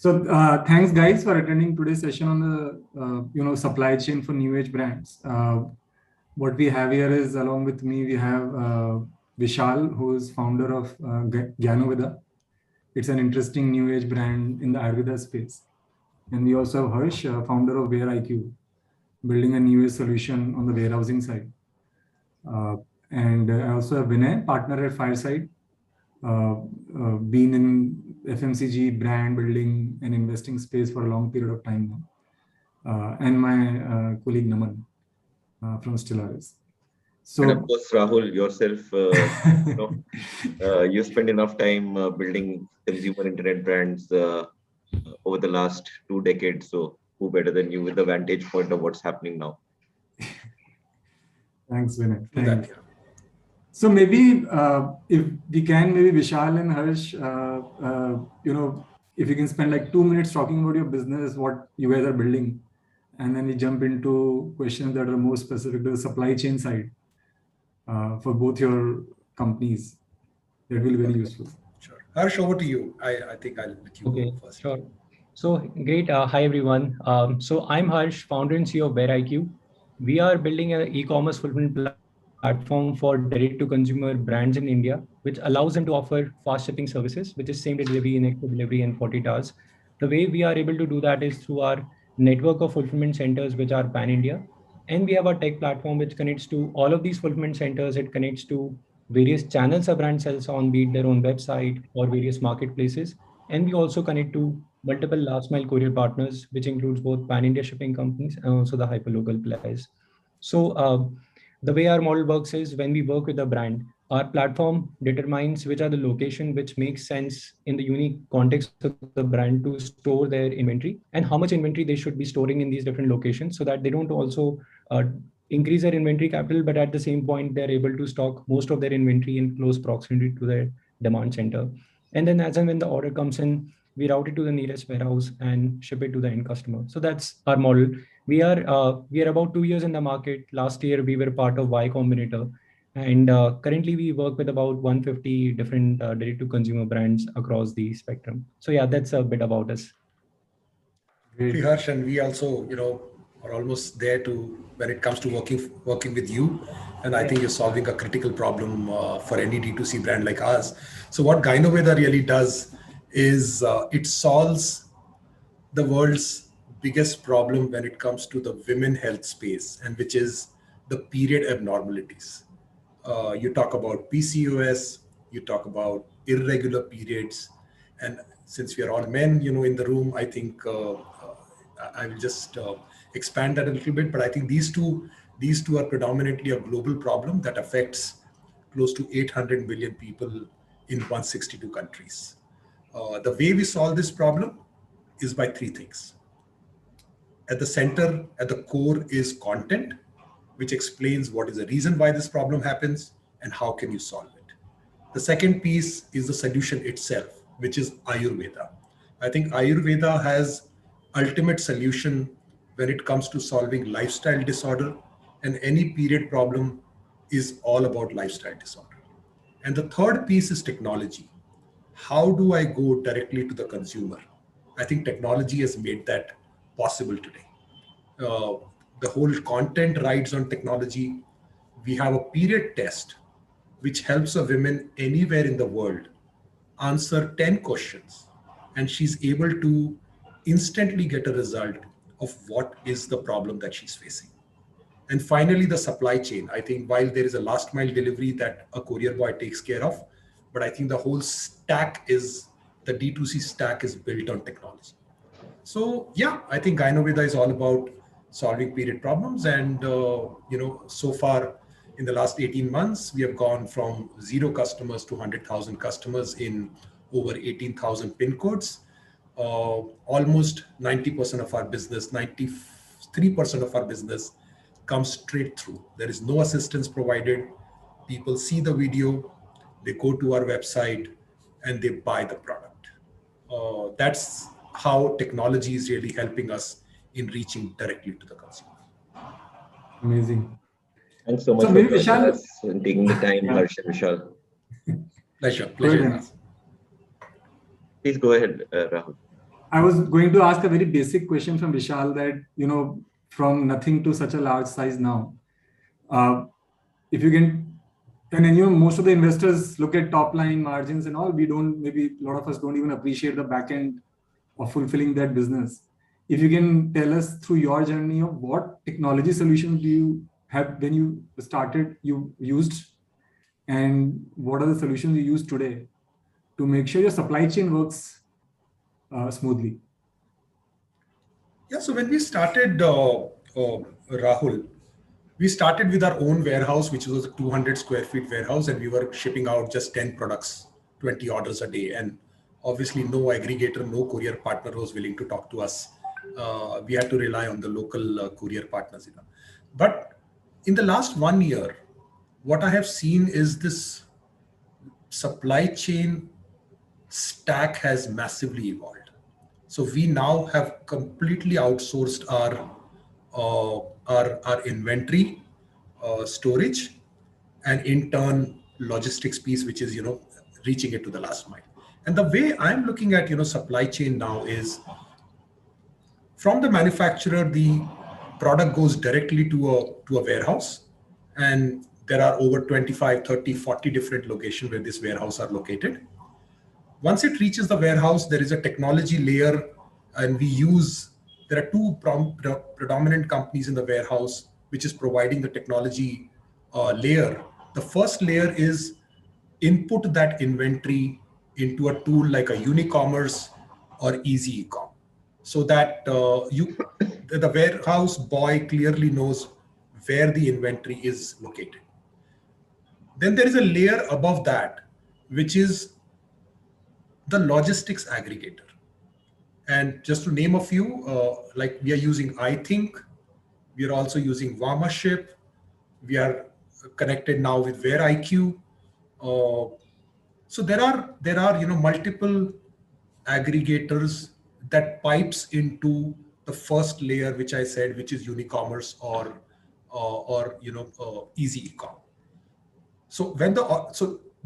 Thanks guys for attending today's session on the supply chain for new age brands. What we have here is, along with me, we have Vishal, who is founder of Gyanovida. It's an interesting new age brand in the Ayurveda space. And we also have Harsh, founder of WareIQ, building a new age solution on the warehousing side. And I also have Vinay, partner at Fireside, been in FMCG brand building and investing space for a long period of time now. And my colleague Naman from Stellaris. And of course, Rahul, yourself, you spend enough time building consumer internet brands over the last 2 decades. So who better than you with the vantage point of what's happening now? Thanks, Vinay. Thank you. So maybe if we can, maybe Vishal and Harsh, if you can spend like 2 minutes talking about your business, what you guys are building, and then we jump into questions that are more specific to the supply chain side for both your companies. That will be very useful. Sure. Harsh, over to you. I think I'll let you go first. Sure. So great. Hi, everyone. So I'm Harsh, founder and CEO of WareIQ. We are building an e-commerce fulfillment platform for direct-to-consumer brands in India, which allows them to offer fast shipping services, which is same-day delivery, next day delivery in 40 hours. The way we are able to do that is through our network of fulfillment centers, which are pan-India. And we have a tech platform which connects to all of these fulfillment centers. It connects to various channels a brand sells on, be it their own website or various marketplaces. And we also connect to multiple last mile courier partners, which includes both pan-India shipping companies and also the hyperlocal players. So the way our model works is when we work with a brand, our platform determines which are the location which makes sense in the unique context of the brand to store their inventory and how much inventory they should be storing in these different locations so that they don't also increase their inventory capital, but at the same point, they're able to stock most of their inventory in close proximity to their demand center. And then as and when the order comes in, we route it to the nearest warehouse and ship it to the end customer. So that's our model. We are about 2 years in the market. Last year, we were part of Y Combinator. And currently, we work with about 150 different direct-to-consumer brands across the spectrum. So yeah, that's a bit about us. Great. Harsh, and we also, are almost there to when it comes to working with you. And I think you're solving a critical problem for any D2C brand like us. So what Gyanovida really does is it solves the world's biggest problem when it comes to the women health space, and which is the period abnormalities. You talk about PCOS, you talk about irregular periods, and since we are all men, in the room, I think I will just expand that a little bit. But I think these two are predominantly a global problem that affects close to 800 million people in 162 countries. The way we solve this problem is by 3 things. At the center, at the core is content, which explains what is the reason why this problem happens and how can you solve it. The second piece is the solution itself, which is Ayurveda. I think Ayurveda has ultimate solution when it comes to solving lifestyle disorder, and any period problem is all about lifestyle disorder. And the third piece is technology. How do I go directly to the consumer? I think technology has made that possible today. The whole content rides on technology. We have a period test which helps a woman anywhere in the world answer 10 questions, and she's able to instantly get a result of what is the problem that she's facing. And finally, the supply chain. I think while there is a last mile delivery that a courier boy takes care of, but I think the whole the D2C stack is built on technology. So yeah, I think Gyanovida is all about solving period problems. And, so far in the last 18 months, we have gone from 0 customers to 100,000 customers in over 18,000 pin codes. Almost 90% of our business, 93% of our business comes straight through. There is no assistance provided. People see the video, they go to our website, and they buy the product. That's how technology is really helping us in reaching directly to the consumer. Amazing. Thanks so much for joining us and taking the time, Harsh and Vishal. Pleasure. Please go ahead, Rahul. I was going to ask a very basic question from Vishal that, from nothing to such a large size now. If you can, and then, most of the investors look at top line margins and all. Maybe a lot of us don't even appreciate the back end of fulfilling that business. If you can tell us through your journey of what technology solutions do you have when you started, you used, and what are the solutions you use today to make sure your supply chain works smoothly? Yeah, so when we started, Rahul, we started with our own warehouse, which was a 200 square feet warehouse, and we were shipping out just 10 products, 20 orders a day. And obviously, no aggregator, no courier partner was willing to talk to us. We had to rely on the local courier partners. But in the last 1 year, what I have seen is this supply chain stack has massively evolved. So we now have completely outsourced our inventory, storage, and in turn logistics piece, which is reaching it to the last mile. And the way I'm looking at supply chain now is from the manufacturer, the product goes directly to a warehouse, and there are over 25, 30, 40 different locations where this warehouse are located. Once it reaches the warehouse, there is a technology layer, and there are two predominant companies in the warehouse, which is providing the technology layer. The first layer is input that inventory into a tool like a Unicommerce or Easy Ecom, so that the warehouse boy clearly knows where the inventory is located. Then there is a layer above that, which is the logistics aggregator. And just to name a few, like we are using iThink, we are also using Vamaship, we are connected now with WhereIQ. So there are multiple aggregators that pipes into the first layer, which I said, which is Unicommerce or Easy Ecom. So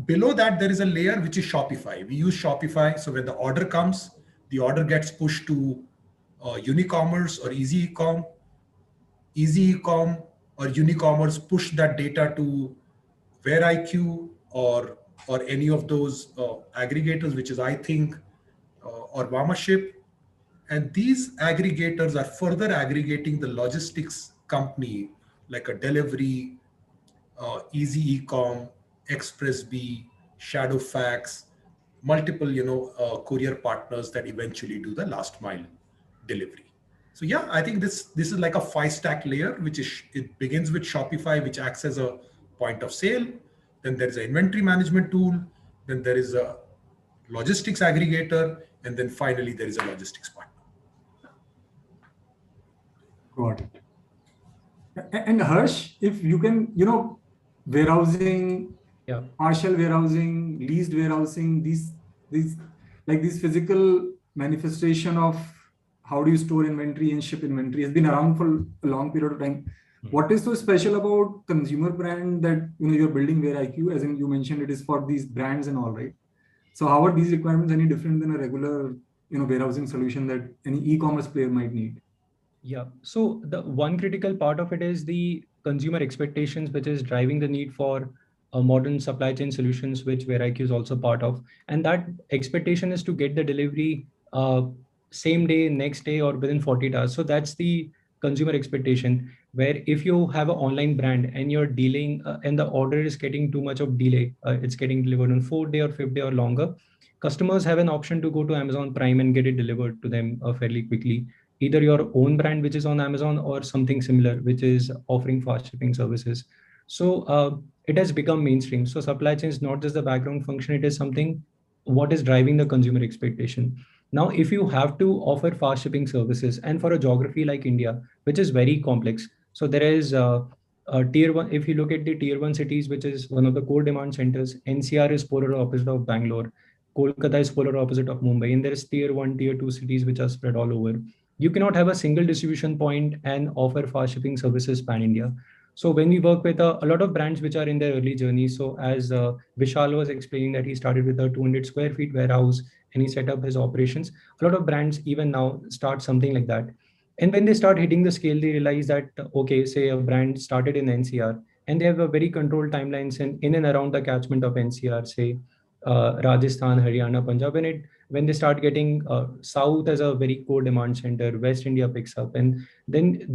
below that, there is a layer which is Shopify. We use Shopify. So when the order comes, the order gets pushed to Unicommerce or Easy Ecom. Easy Ecom or Unicommerce push that data to WhereIQ or any of those aggregators, which is iThink or Vamaship. And these aggregators are further aggregating the logistics company like a Delivery, Easy Ecom, ExpressB, Shadowfax, multiple courier partners that eventually do the last mile delivery. So yeah, I think this is like a 5-stack layer, it begins with Shopify, which acts as a point of sale. Then there is an inventory management tool. Then there is a logistics aggregator, and then finally there is a logistics partner. Got it. And Harsh, if you can, warehousing, partial warehousing, leased warehousing, these physical manifestation of how do you store inventory and ship inventory has been around for a long period of time. What is so special about consumer brand that you're building WhereIQ, as in you mentioned it is for these brands and all, right? So how are these requirements any different than a regular warehousing solution that any e-commerce player might need? Yeah. So the one critical part of it is the consumer expectations, which is driving the need for modern supply chain solutions, which WhereIQ is also part of. And that expectation is to get the delivery same day, next day, or within 48 hours. So that's the consumer expectation, where if you have an online brand and you're dealing and the order is getting too much of delay, it's getting delivered on 4th day or 5th day or longer, customers have an option to go to Amazon Prime and get it delivered to them fairly quickly. Either your own brand, which is on Amazon, or something similar, which is offering fast shipping services. So it has become mainstream. So supply chain is not just the background function, it is something what is driving the consumer expectation. Now, if you have to offer fast shipping services, and for a geography like India, which is very complex, so there is tier one. If you look at the tier one cities, which is one of the core demand centers, NCR is polar opposite of Bangalore, Kolkata is polar opposite of Mumbai, and there is tier one, tier two cities which are spread all over. You cannot have a single distribution point and offer fast shipping services pan India. So when we work with a lot of brands which are in their early journey, so as Vishal was explaining that he started with a 200 square feet warehouse and he set up his operations, a lot of brands even now start something like that. And when they start hitting the scale, they realize that, okay, say a brand started in NCR and they have a very controlled timelines in and around the catchment of NCR, say Rajasthan, Haryana, Punjab, when they start getting South as a very core demand center, West India picks up, and then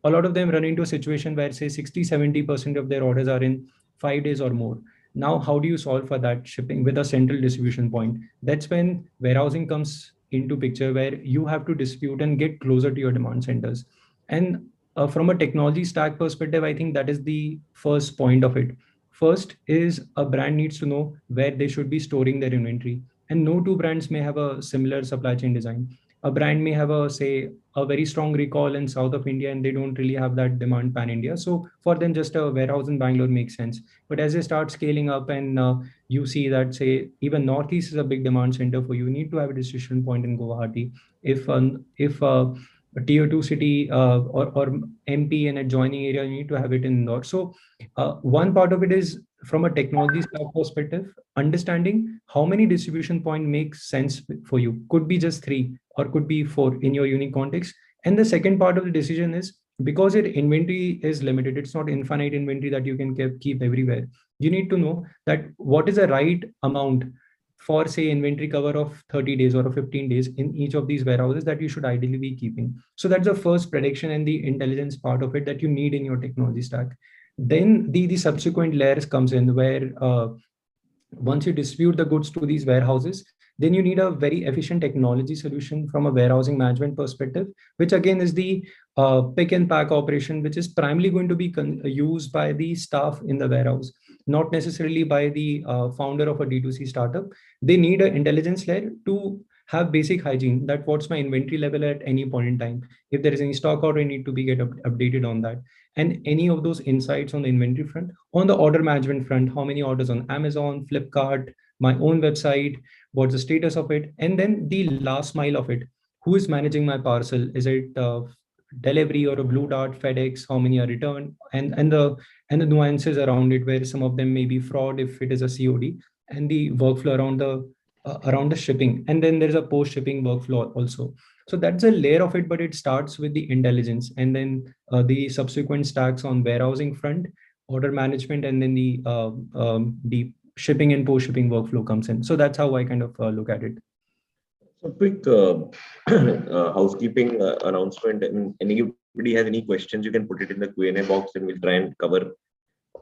a lot of them run into a situation where say 60-70% of their orders are in 5 days or more. Now, how do you solve for that shipping with a central distribution point? That's when warehousing comes into picture, where you have to distribute and get closer to your demand centers. And from a technology stack perspective, I think that is the first point of it. First is a brand needs to know where they should be storing their inventory. And no two brands may have a similar supply chain design. A brand may have a very strong recall in south of India and they don't really have that demand pan India. So for them, just a warehouse in Bangalore makes sense. But as they start scaling up and you see that say even Northeast is a big demand center for you, you need to have a distribution point in Guwahati. If a tier two city or MP and adjoining area, you need to have it in North. So one part of it is from a technology stack perspective, understanding how many distribution point makes sense for you. Could be just 3 or could be 4 in your unique context. And the second part of the decision is because your inventory is limited, it's not infinite inventory that you can keep everywhere. You need to know that what is the right amount for say inventory cover of 30 days or 15 days in each of these warehouses that you should ideally be keeping. So that's the first prediction and the intelligence part of it that you need in your technology stack. Then the subsequent layers comes in where once you distribute the goods to these warehouses, then you need a very efficient technology solution from a warehousing management perspective, which again is the pick and pack operation, which is primarily going to be used by the staff in the warehouse, not necessarily by the founder of a D2C startup. They need an intelligence layer to have basic hygiene, that what's my inventory level at any point in time. If there is any stock order, I need to be updated on that. And any of those insights on the inventory front. On the order management front, how many orders on Amazon, Flipkart, my own website, what's the status of it? And then the last mile of it. Who is managing my parcel? Is it delivery or a Blue Dart, FedEx? How many are returned? And the nuances around it, where some of them may be fraud if it is a COD, and the workflow around the shipping. And then there's a post-shipping workflow also. So that's a layer of it, but it starts with the intelligence and then the subsequent stacks on warehousing front, order management, and then the shipping and post-shipping workflow comes in. So that's how I kind of look at it. So quick housekeeping announcement. And anybody has any questions, you can put it in the Q&A box and we'll try and cover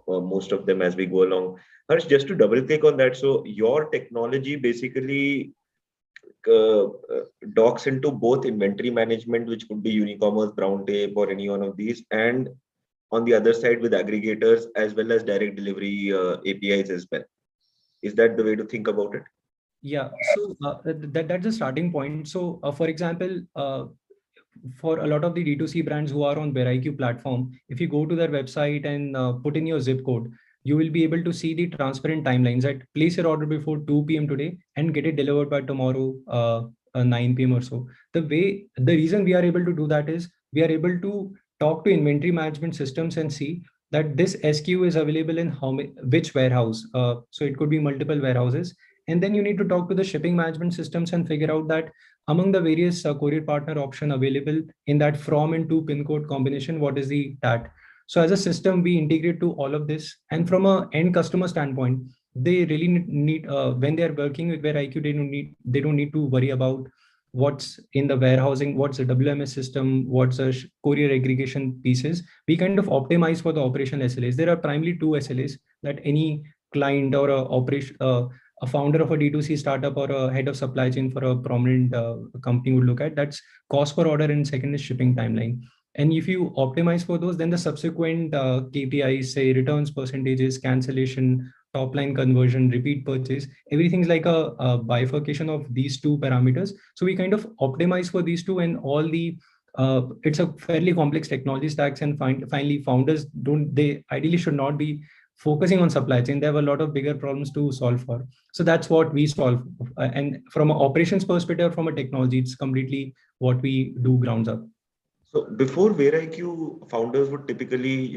most of them as we go along. Harsh, just to double click on that. So your technology basically docks into both inventory management, which could be Unicommerce, Brown Tape, or any one of these, and on the other side with aggregators as well as direct delivery APIs as well. Is that the way to think about it? Yeah, so that's the starting point. So for example, for a lot of the D2C brands who are on BearIQ platform, if you go to their website and put in your zip code, you will be able to see the transparent timelines that place your order before 2 p.m. today and get it delivered by tomorrow 9 p.m. or so. The reason we are able to do that is we are able to talk to inventory management systems and see that this SKU is available in which warehouse. So it could be multiple warehouses. And then you need to talk to the shipping management systems and figure out that among the various courier partner option available in that from and to pin code combination, what is the TAT? So as a system, we integrate to all of this. And from an end customer standpoint, they really need when they are working with BearIQ, they don't need to worry about what's in the warehousing, what's the WMS system, what's the courier aggregation pieces. We kind of optimize for the operational SLAs. There are primarily 2 SLAs that any client or a founder of a D2C startup or a head of supply chain for a prominent company would look at. That's cost per order and second is shipping timeline. And if you optimize for those, then the subsequent KPIs, say returns percentages, cancellation, top line conversion, repeat purchase, everything's like a bifurcation of these 2 parameters. So we kind of optimize for these 2 and all the it's a fairly complex technology stacks, and finally founders they ideally should not be focusing on supply chain. They have a lot of bigger problems to solve for. So that's what we solve. And from an operations perspective, from a technology, it's completely what we do grounds up. So before WhereIQ, founders would typically,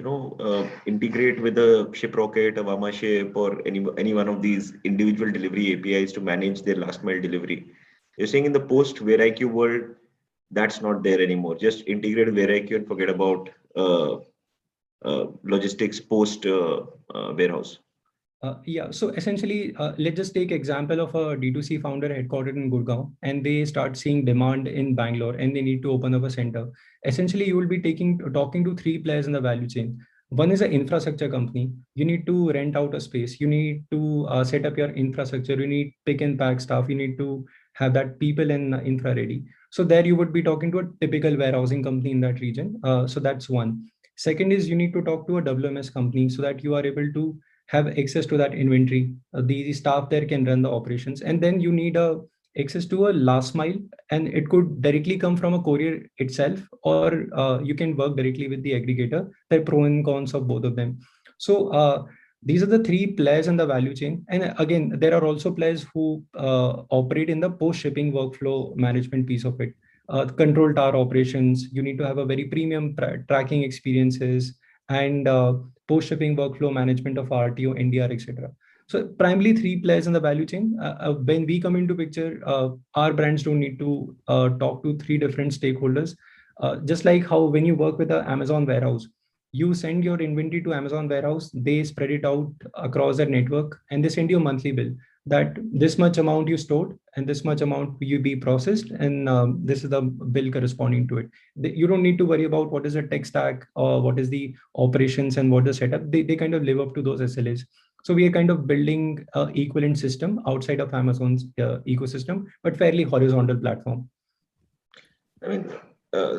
integrate with a Shiprocket, a Vamaship, or any one of these individual delivery APIs to manage their last mile delivery. You're saying in the post WhereIQ world, that's not there anymore. Just integrate WhereIQ and forget about logistics post warehouse. Yeah, so essentially, let's just take example of a D2C founder headquartered in Gurgaon, and they start seeing demand in Bangalore, and they need to open up a center. Essentially, you will be talking to three players in the value chain. One is an infrastructure company. You need to rent out a space. You need to set up your infrastructure. You need pick and pack stuff. You need to have that people in infra ready. So there you would be talking to a typical warehousing company in that region. So that's one. Second is you need to talk to a WMS company so that you are able to have access to that inventory. The staff there can run the operations, and then you need a access to a last mile, and it could directly come from a courier itself, or you can work directly with the aggregator. The pro and cons of both of them. So these are the three players in the value chain. And again, there are also players who operate in the post shipping workflow management piece of it. Control tower operations. You need to have a very premium tracking experiences, and post-shipping workflow management of RTO, NDR, etc. So primarily three players in the value chain. When we come into picture, our brands don't need to talk to three different stakeholders. Just like how when you work with an Amazon warehouse, you send your inventory to Amazon warehouse, they spread it out across their network, and they send you a monthly bill that this much amount you stored and this much amount you be processed, and this is the bill corresponding to it. You don't need to worry about what is the tech stack or what is the operations and what the setup. They kind of live up to those SLAs. So we are kind of building a equivalent system outside of Amazon's ecosystem, but fairly horizontal platform. I mean,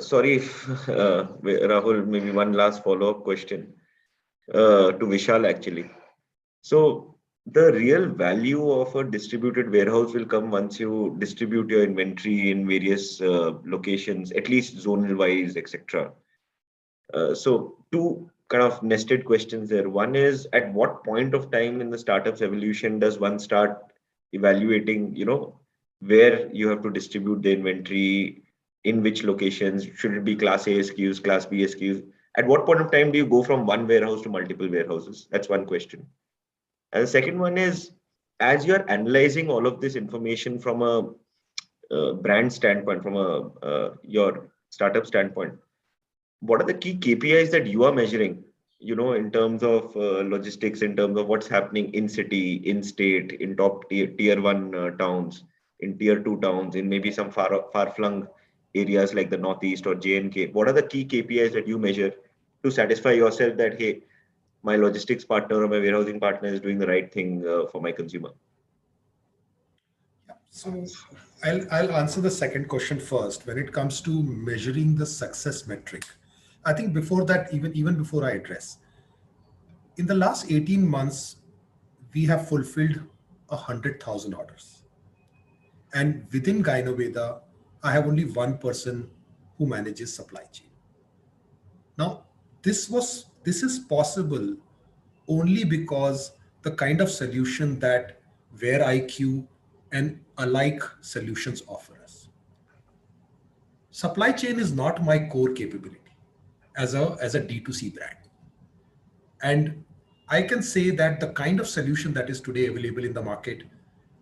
sorry if Rahul, maybe one last follow-up question to Vishal actually. So the real value of a distributed warehouse will come once you distribute your inventory in various locations, at least zonal wise, etc. So two kind of nested questions there. One is, at what point of time in the startup's evolution does one start evaluating, where you have to distribute the inventory, in which locations? Should it be class A SKUs, class B SKUs? At what point of time do you go from one warehouse to multiple warehouses? That's one question. And the second one is, as you're analyzing all of this information from a brand standpoint, from your startup standpoint, what are the key KPIs that you are measuring, in terms of logistics, in terms of what's happening in city, in state, in top tier one towns, in tier two towns, in maybe some far flung areas like the Northeast or J&K? What are the key KPIs that you measure to satisfy yourself that, hey, my logistics partner or my warehousing partner is doing the right thing for my consumer? Yeah. So I'll answer the second question first. When it comes to measuring the success metric, I think before that, even before I address, in the last 18 months, we have fulfilled 100,000 orders. And within Gynoveda, I have only one person who manages supply chain. Now, this is possible only because the kind of solution that WhereIQ and alike solutions offer us. Supply chain is not my core capability as a D2C brand. And I can say that the kind of solution that is today available in the market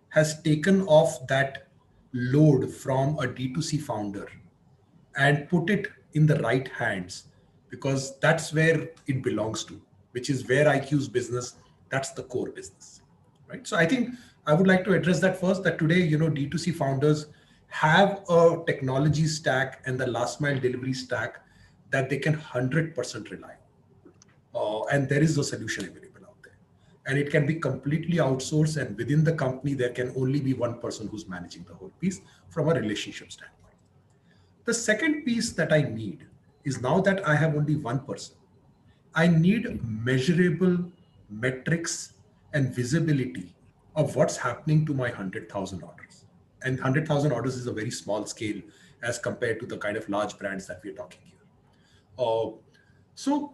has taken off that load from a D2C founder and put it in the right hands, because that's where it belongs to, which is WhereIQ's business. That's the core business, right? So I think I would like to address that first, that today, D2C founders have a technology stack and the last mile delivery stack that they can 100% rely on. And there is a solution available out there. And it can be completely outsourced, and within the company, there can only be one person who's managing the whole piece from a relationship standpoint. The second piece that I need is, now that I have only one person, I need measurable metrics and visibility of what's happening to my 100,000 orders. And 100,000 orders is a very small scale as compared to the kind of large brands that we're talking here. So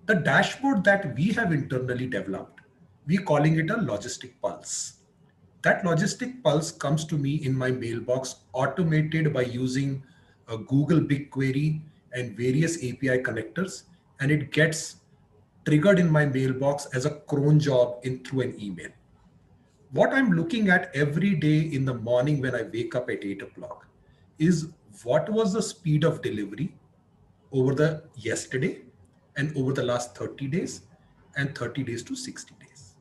the dashboard that we have internally developed, we're calling it a logistic pulse. That logistic pulse comes to me in my mailbox, automated by using a Google BigQuery and various API connectors, and it gets triggered in my mailbox as a cron job through an email. What I'm looking at every day in the morning when I wake up at 8 o'clock is what was the speed of delivery over the yesterday and over the last 30 days and 30 days to 60 days.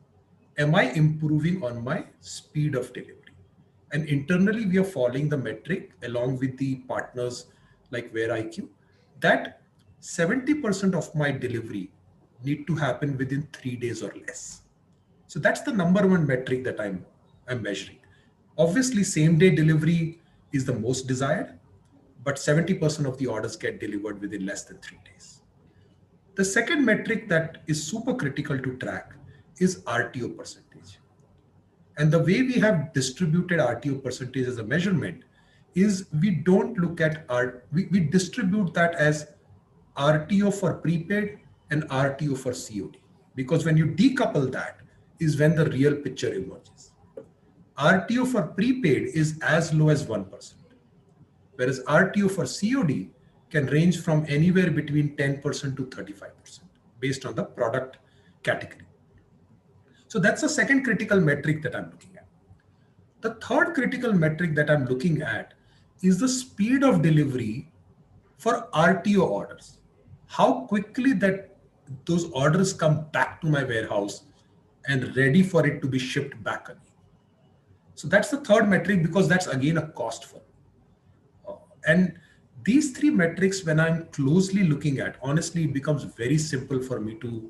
Am I improving on my speed of delivery? And internally, we are following the metric along with the partners like WhereIQ that 70% of my delivery need to happen within 3 days or less. So that's the number one metric that I'm measuring. Obviously, same day delivery is the most desired, but 70% of the orders get delivered within less than 3 days. The second metric that is super critical to track is RTO percentage. And the way we have distributed RTO percentage as a measurement is we don't look at we distribute that as RTO for prepaid and RTO for COD. Because when you decouple that is when the real picture emerges. RTO for prepaid is as low as 1%, whereas RTO for COD can range from anywhere between 10% to 35% based on the product category. So that's the second critical metric that I'm looking at. The third critical metric that I'm looking at is the speed of delivery for RTO orders. How quickly that those orders come back to my warehouse and ready for it to be shipped back again. So that's the third metric because that's again a cost for me. And these three metrics, when I'm closely looking at, honestly, it becomes very simple for me to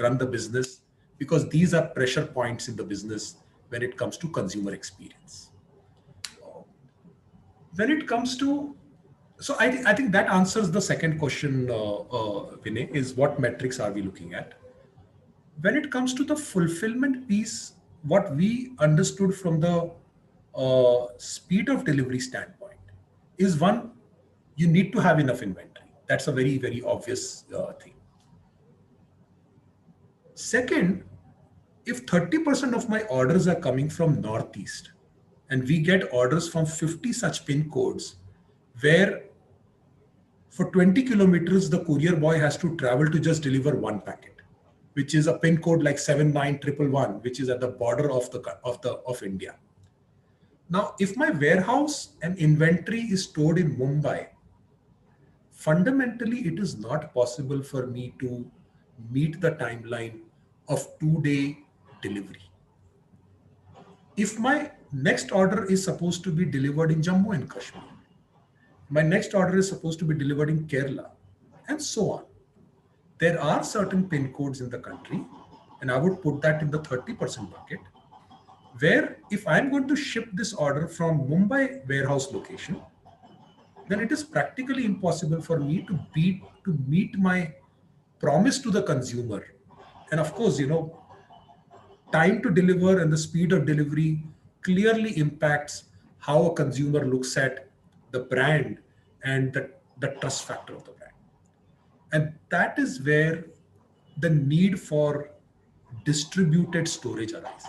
run the business because these are pressure points in the business when it comes to consumer experience. When it comes to, so I think that answers the second question, Vinay, is what metrics are we looking at? When it comes to the fulfillment piece, what we understood from the speed of delivery standpoint is one, you need to have enough inventory. That's a very, very obvious thing. Second, if 30% of my orders are coming from Northeast and we get orders from 50 such pin codes where for 20 kilometers, the courier boy has to travel to just deliver one packet, which is a pin code like 79111, which is at the border of India. Now, if my warehouse and inventory is stored in Mumbai, fundamentally, it is not possible for me to meet the timeline of 2-day delivery. If my next order is supposed to be delivered in Jammu and Kashmir, my next order is supposed to be delivered in Kerala, and so on. There are certain pin codes in the country, and I would put that in the 30% bucket, where if I'm going to ship this order from Mumbai warehouse location, then it is practically impossible for me to meet my promise to the consumer. And of course, time to deliver and the speed of delivery clearly impacts how a consumer looks at the brand and the trust factor of the brand. And that is where the need for distributed storage arises,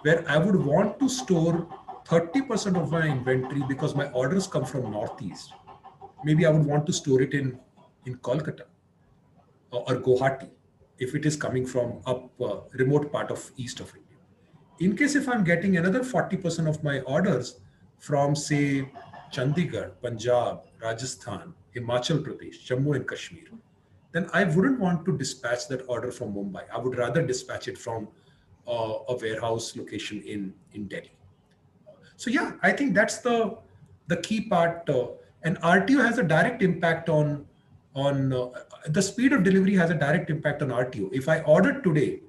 where I would want to store 30% of my inventory because my orders come from Northeast. Maybe I would want to store it in Kolkata or Guwahati if it is coming from up remote part of east of India. In case if I'm getting another 40% of my orders from, say, Chandigarh, Punjab, Rajasthan, Himachal Pradesh, Jammu and Kashmir, then I wouldn't want to dispatch that order from Mumbai. I would rather dispatch it from a warehouse location in Delhi. So yeah, I think that's the key part. And RTO has a direct impact on the speed of delivery has a direct impact on RTO. If I order today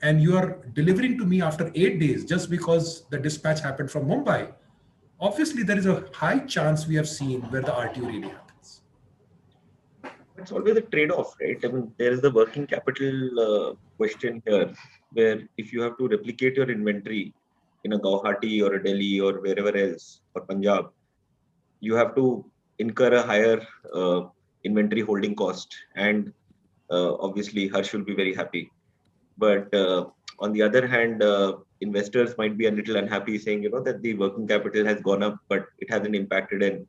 and you are delivering to me after 8 days just because the dispatch happened from Mumbai, obviously there is a high chance we have seen where the RTO really happens. It's always a trade-off, right? I mean, there is the working capital question here, where if you have to replicate your inventory in a Guwahati or a Delhi or wherever else, or Punjab, you have to incur a higher inventory holding cost. And obviously, Harsh will be very happy. But on the other hand, investors might be a little unhappy saying, that the working capital has gone up, but it hasn't impacted in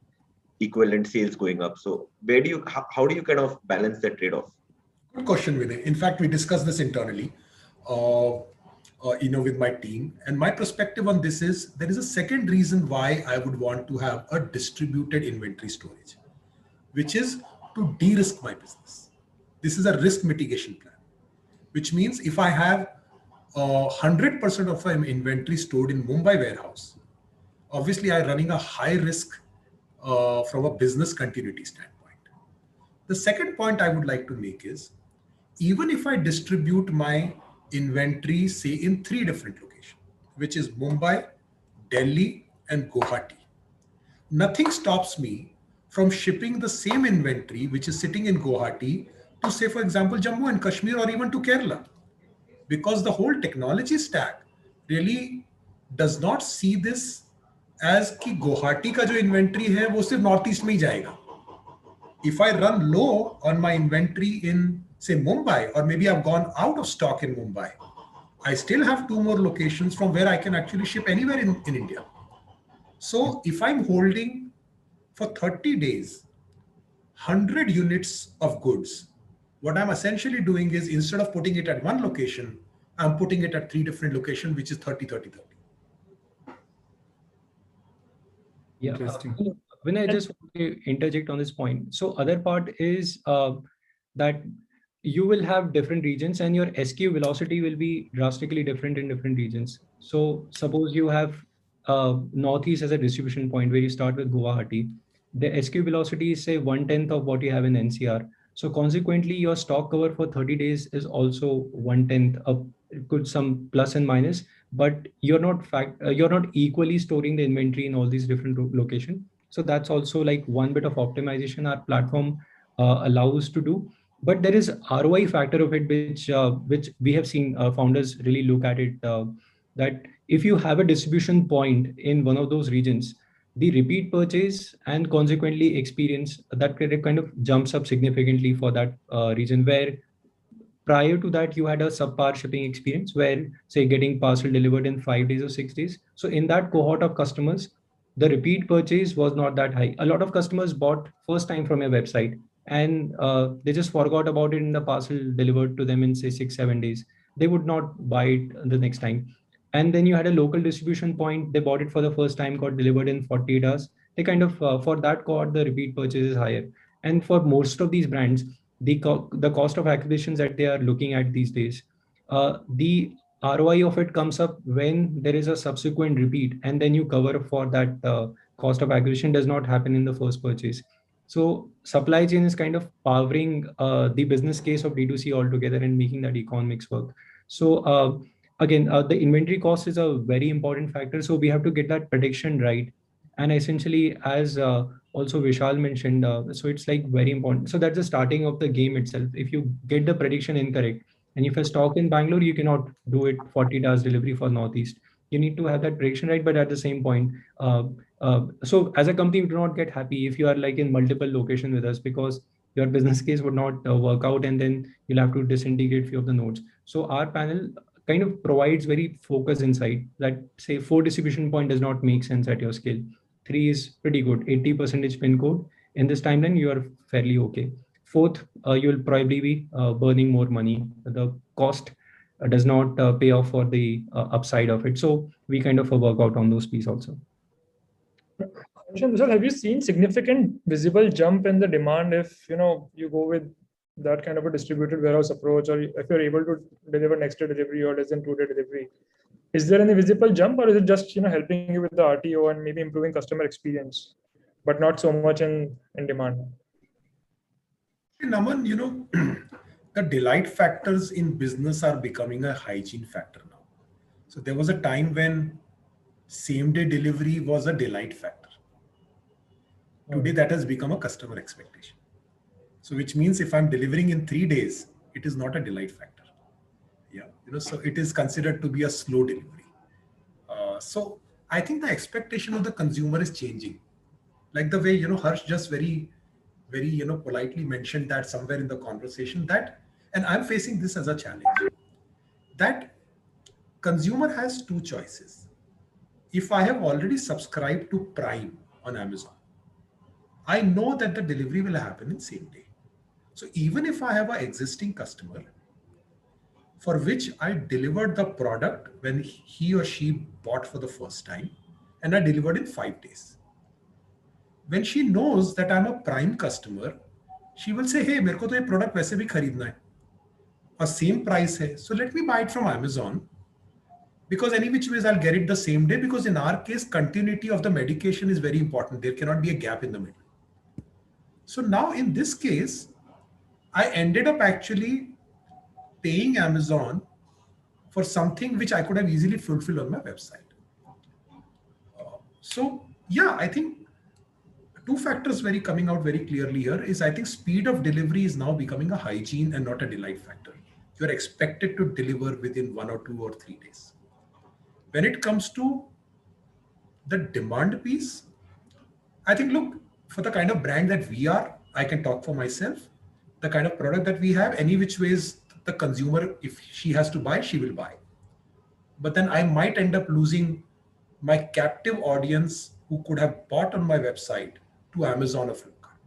equivalent sales going up. So where do you, how do you kind of balance that trade-off? Good question, Vinay. In fact, we discussed this internally, with my team. And my perspective on this is there is a second reason why I would want to have a distributed inventory storage, which is to de-risk my business. This is a risk mitigation plan, which means if I have 100% of my inventory stored in Mumbai warehouse, obviously I'm running a high risk from a business continuity standpoint. The second point I would like to make is, even if I distribute my inventory, say in 3 different locations, which is Mumbai, Delhi, and Guwahati, nothing stops me from shipping the same inventory, which is sitting in Guwahati, to say, for example, Jammu and Kashmir, or even to Kerala, because the whole technology stack really does not see this as कि Guwahati का जो inventory है वो सिर्फ north east में ही जाएगा. If I run low on my inventory in, say, Mumbai, or maybe I've gone out of stock in Mumbai, I still have 2 more locations from where I can actually ship anywhere in India. So if I'm holding for 30 days, 100 units of goods, what I'm essentially doing is, instead of putting it at one location, I'm putting it at 3 different locations, which is 30, 30, 30. Yeah. Interesting. When I just want to interject on this point. So other part is that you will have different regions and your SKU velocity will be drastically different in different regions. So suppose you have Northeast as a distribution point where you start with Guwahati. The SKU velocity is say 1/10 of what you have in NCR. So consequently, your stock cover for 30 days is also 1/10 of could some plus and minus, but you're not equally storing the inventory in all these different locations. So that's also like one bit of optimization our platform allows to do. But there is ROI factor of it, which we have seen founders really look at it. That if you have a distribution point in one of those regions, the repeat purchase and consequently experience that kind of jumps up significantly for that region, where prior to that you had a subpar shipping experience where, say, getting parcel delivered in 5 days or 6 days. So in that cohort of customers, the repeat purchase was not that high. A lot of customers bought first time from your website, and they just forgot about it in the parcel delivered to them in, say, 6-7 days. They would not buy it the next time. And then you had a local distribution point, they bought it for the first time, got delivered in 48 hours. They kind of for that cohort, the repeat purchase is higher. And for most of these brands, the cost of acquisitions that they are looking at these days, the ROI of it comes up when there is a subsequent repeat, and then you cover for that cost of acquisition does not happen in the first purchase. So supply chain is kind of powering the business case of D2C altogether and making that economics work. So again, the inventory cost is a very important factor. So we have to get that prediction right. And essentially, as also Vishal mentioned, so it's like very important. So that's the starting of the game itself. If you get the prediction incorrect, and if a stock in Bangalore, you cannot do it 40 hours delivery for Northeast. You need to have that prediction right, but at the same point, so as a company, we do not get happy if you are like in multiple locations with us, because your business case would not work out, and then you'll have to disintegrate few of the nodes. So our panel kind of provides very focused insight that, say, 4 distribution point does not make sense at your scale. 3 is pretty good, 80% pin code. In this timeline, you are fairly okay. 4th, you'll probably be burning more money. The cost does not pay off for the upside of it. So we kind of work out on those pieces also. Vishal, have you seen significant visible jump in the demand if you go with that kind of a distributed warehouse approach, or if you're able to deliver next day delivery or less than 2-day delivery? Is there any visible jump, or is it just helping you with the RTO and maybe improving customer experience, but not so much in demand? Naman, the delight factors in business are becoming a hygiene factor now. So there was a time when same-day delivery was a delight factor. Today, that has become a customer expectation. So which means if I'm delivering in 3 days, it is not a delight factor. Yeah, so it is considered to be a slow delivery. So I think the expectation of the consumer is changing. Like the way, Harsh just very, very, politely mentioned that somewhere in the conversation that, and I'm facing this as a challenge, that consumer has 2 choices. If I have already subscribed to Prime on Amazon, I know that the delivery will happen in same day. So even if I have an existing customer for which I delivered the product when he or she bought for the first time, and I delivered in 5 days. When she knows that I'm a prime customer, she will say, hey, मेरे को तो ये product वैसे भी खरीदना है और same price है. So let me buy it from Amazon because any which ways I'll get it the same day, because in our case, continuity of the medication is very important. There cannot be a gap in the middle. So now in this case, I ended up actually paying Amazon for something which I could have easily fulfilled on my website. So yeah, I think two factors coming out very clearly here is I think speed of delivery is now becoming a hygiene and not a delight factor. You're expected to deliver within 1 or 2 or 3 days. When it comes to the demand piece, I think, look, for the kind of brand that we are, I can talk for myself, the kind of product that we have, any which ways the consumer, if she has to buy, she will buy. But then I might end up losing my captive audience who could have bought on my website to Amazon or Flipkart.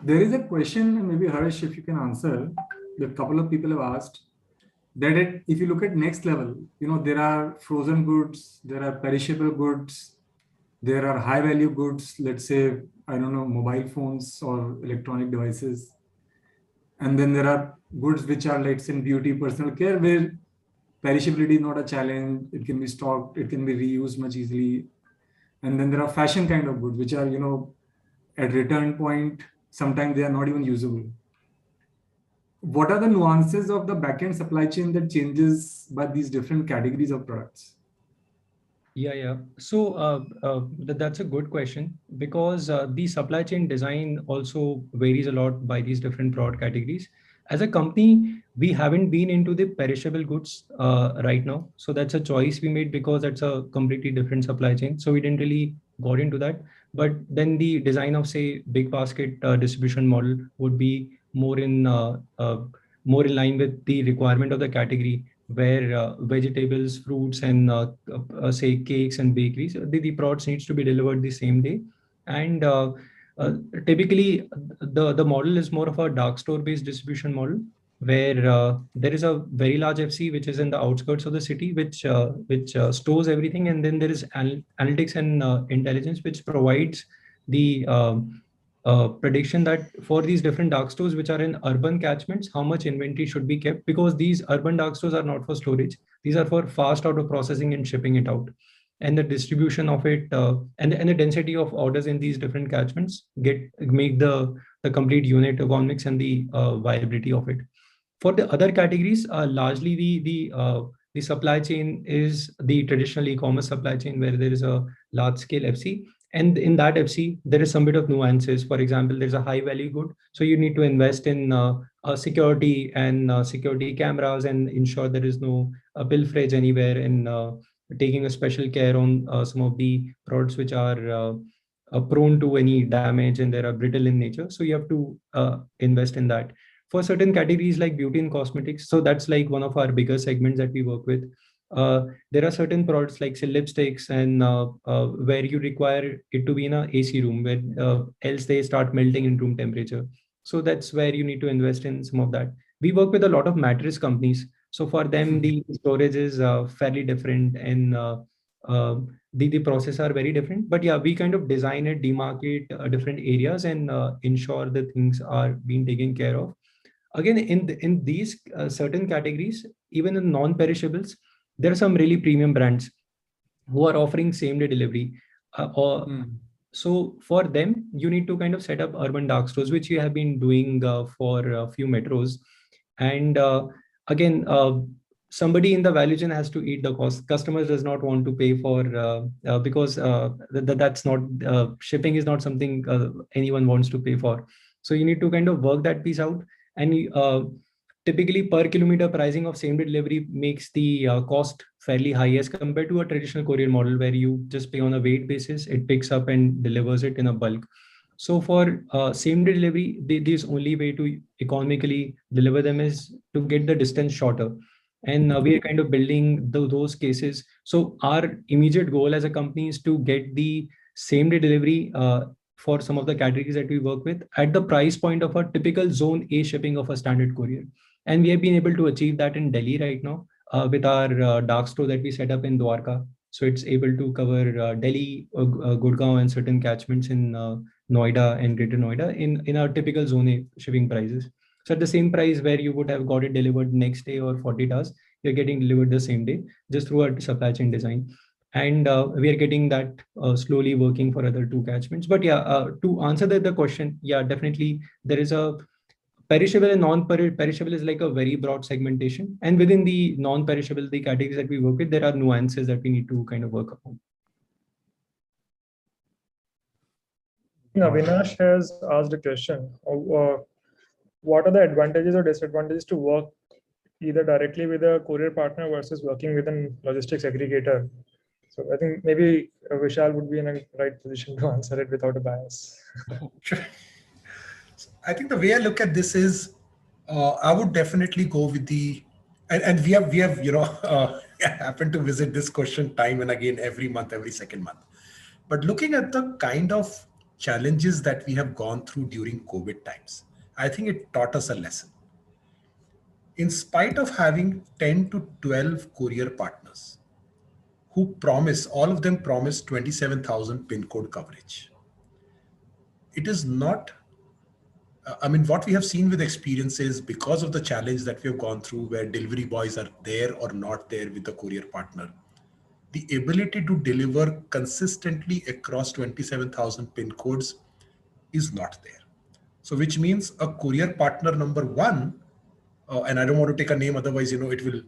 There is a question, maybe Harsh, if you can answer, that a couple of people have asked, that if you look at next level, there are frozen goods, there are perishable goods, there are high value goods, let's say, I don't know, mobile phones or electronic devices. And then there are goods which are, let's say, in beauty, personal care, where perishability is not a challenge. It can be stocked, it can be reused much easily. And then there are fashion kind of goods, which are, at return point, sometimes they are not even usable. What are the nuances of the backend supply chain that changes by these different categories of products? Yeah. So that's a good question, because the supply chain design also varies a lot by these different product categories. As a company, we haven't been into the perishable goods right now. So that's a choice we made because that's a completely different supply chain. So we didn't really got into that. But then the design of, say, big basket distribution model would be more in line with the requirement of the category, where vegetables, fruits, and say cakes and bakeries, the products needs to be delivered the same day. And typically, the model is more of a dark store based distribution model, where there is a very large FC which is in the outskirts of the city, which stores everything, and then there is analytics and intelligence which provides the prediction that for these different dark stores which are in urban catchments, how much inventory should be kept, because these urban dark stores are not for storage. These are for fast out of processing and shipping it out. And the distribution of it and the density of orders in these different catchments make the complete unit economics and the viability of it. For the other categories, largely the supply chain is the traditional e-commerce supply chain, where there is a large scale FC. And in that FC, there is some bit of nuances. For example, there's a high value good. So you need to invest in security and security cameras and ensure there is no pilferage anywhere, and taking a special care on some of the products which are prone to any damage and they are brittle in nature. So you have to invest in that. For certain categories like beauty and cosmetics, so that's like one of our bigger segments that we work with. There are certain products like, say, lipsticks, and where you require it to be in an AC room, where else they start melting in room temperature. So that's where you need to invest in some of that. We work with a lot of mattress companies. So for them, the storage is fairly different, and the process are very different. But yeah, we kind of design it, demarcate different areas, and ensure that things are being taken care of. Again, in these certain categories, even in non-perishables, there are some really premium brands who are offering same-day delivery. So for them, you need to kind of set up urban dark stores, which you have been doing for a few metros. And again, somebody in the value chain has to eat the cost. Customers does not want to pay for because that's not shipping is not something anyone wants to pay for. So you need to kind of work that piece out. And typically per kilometer pricing of same day delivery makes the cost fairly high as compared to a traditional courier model, where you just pay on a weight basis, it picks up and delivers it in a bulk. So for same day delivery, the only way to economically deliver them is to get the distance shorter. And we are kind of building those cases. So our immediate goal as a company is to get the same day delivery for some of the categories that we work with at the price point of a typical zone A shipping of a standard courier. And we have been able to achieve that in Delhi right now with our dark store that we set up in Dwarka. So it's able to cover Delhi, Gurgaon, and certain catchments in Noida and Greater Noida in our typical zone A shipping prices. So at the same price where you would have got it delivered next day or 40 hours, you're getting delivered the same day just through our supply chain design. And we are getting that slowly working for other two catchments. But yeah, to answer the question, yeah, definitely there is a perishable and non-perishable is like a very broad segmentation. And within the non-perishable, the categories that we work with, there are nuances that we need to kind of work upon. Avinash has asked a question. What are the advantages or disadvantages to work either directly with a courier partner versus working with a logistics aggregator? So I think maybe Vishal would be in a right position to answer it without a bias. Sure. I think the way I look at this is, I would definitely go with the, and we have happened to visit this question time and again every month, every second month. But looking at the kind of challenges that we have gone through during COVID times, I think it taught us a lesson. In spite of having 10 to 12 courier partners who all of them promise 27,000 pin code coverage, it is not, what we have seen with experiences because of the challenge that we have gone through where delivery boys are there or not there with the courier partner, the ability to deliver consistently across 27,000 pin codes is not there. So which means a courier partner number one, and I don't want to take a name, otherwise, it will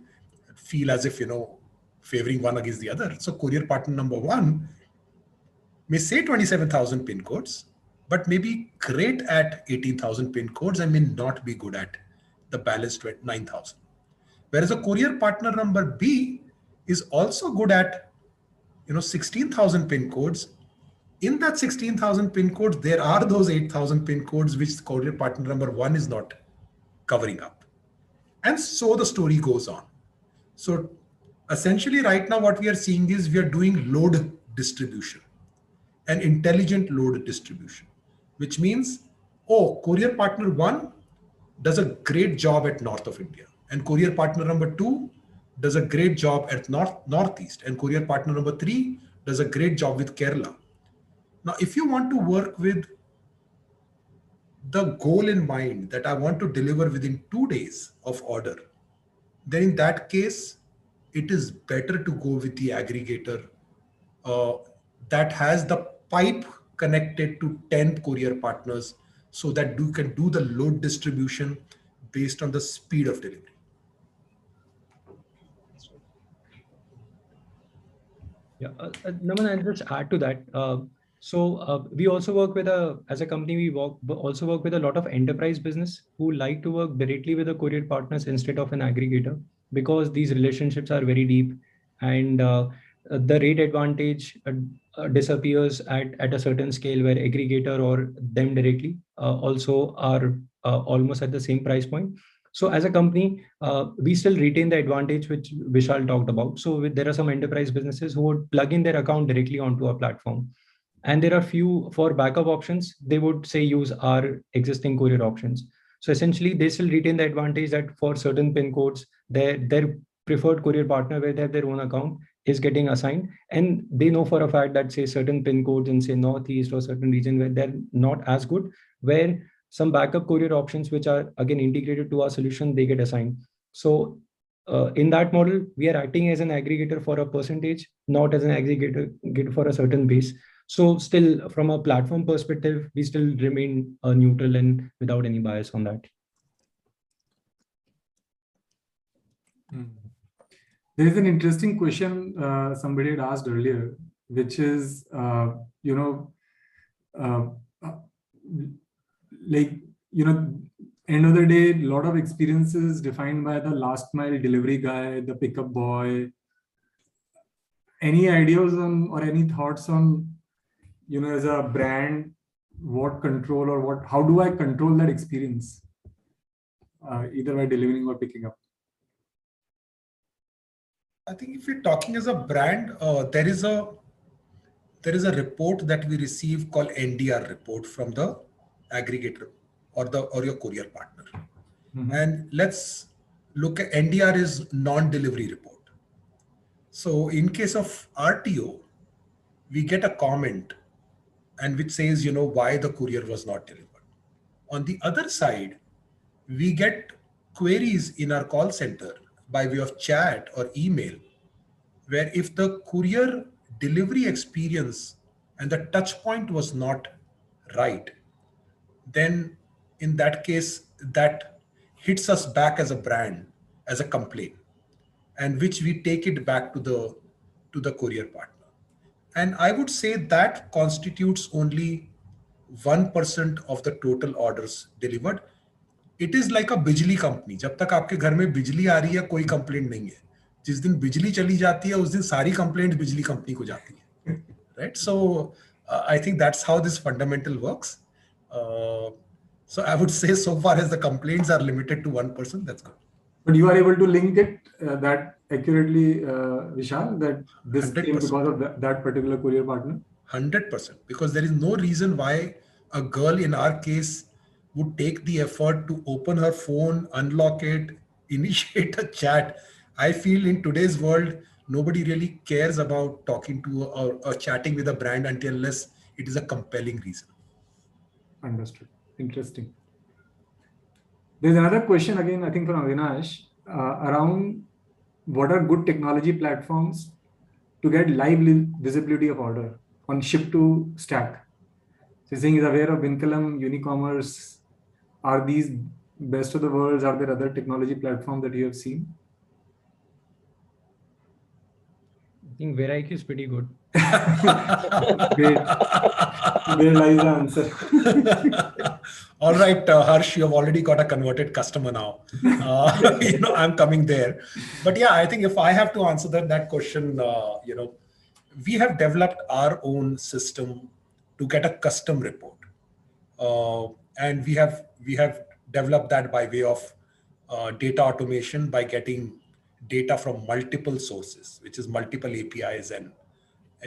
feel as if, favoring one against the other. So courier partner number one may say 27,000 pin codes, but may be great at 18,000 pin codes and may not be good at the balance 9,000. Whereas a courier partner number B is also good at 16,000 pin codes. In that 16,000 pin codes, there are those 8,000 pin codes which the courier partner number one is not covering up. And so the story goes on. So essentially right now what we are seeing is we are doing load distribution, an intelligent load distribution, which means, courier partner one does a great job at north of India, and courier partner number two does a great job at northeast, and courier partner number three does a great job with Kerala. Now, if you want to work with the goal in mind that I want to deliver within 2 days of order, then in that case, it is better to go with the aggregator that has the pipe connected to 10 courier partners so that you can do the load distribution based on the speed of delivery. Yeah, Naman, I'll just add to that. So we also work with as a company, we also work with a lot of enterprise business who like to work directly with the courier partners instead of an aggregator, because these relationships are very deep, and the rate advantage disappears at a certain scale where aggregator or them directly also are almost at the same price point. So as a company, we still retain the advantage which Vishal talked about. So there are some enterprise businesses who would plug in their account directly onto our platform. And there are few for backup options, they would say use our existing courier options. So essentially, they still retain the advantage that for certain PIN codes, their preferred courier partner where they have their own account is getting assigned. And they know for a fact that say certain PIN codes in say Northeast or certain region where they're not as good, where some backup courier options, which are again integrated to our solution, they get assigned. So in that model, we are acting as an aggregator for a percentage, not as an aggregator for a certain base. So still from a platform perspective, we still remain neutral and without any bias on that. There is an interesting question somebody had asked earlier, which is, end of the day, a lot of experiences defined by the last mile delivery guy, the pickup boy. Any ideas on or any thoughts on, as a brand, what control or how do I control that experience, either by delivering or picking up? I think if you're talking as a brand, there is a there is a report that we receive called NDR report from the aggregator or your courier partner. And let's look at NDR is non-delivery report. So in case of RTO, we get a comment and which says, why the courier was not delivered. On the other side, we get queries in our call center by way of chat or email, where if the courier delivery experience and the touch point was not right, then in that case, that hits us back as a brand, as a complaint, and which we take it back to the courier partner. And I would say that constitutes only 1% of the total orders delivered. It is like a बिजली company. जब तक आपके घर में बिजली आ रही है कोई कंप्लेंट नहीं है. जिस दिन बिजली चली जाती है उस दिन सारी कंप्लेंट बिजली कंपनी को जाती है. Right? So I think that's how this fundamental works. So I would say so far as the complaints are limited to 1%, that's good. But you are able to link it that accurately, Vishal, that this 100%. came because of that particular courier partner? 100%, because there is no reason why a girl in our case would take the effort to open her phone, unlock it, initiate a chat. I feel in today's world, nobody really cares about talking to or chatting with a brand unless it is a compelling reason. Understood. Interesting. There's another question again, I think from Avinash, around what are good technology platforms to get live visibility of order on ship to stack. So he's saying he's aware of Vinculum, Unicommerce. Are these best of the worlds? Are there other technology platforms that you have seen? I think VeraIQ is pretty good. Great. There lies the answer. All right, Harsh, you have already got a converted customer now. I'm coming there. But yeah, I think if I have to answer that question, we have developed our own system to get a custom report. And we have developed that by way of data automation, by getting data from multiple sources, which is multiple APIs. And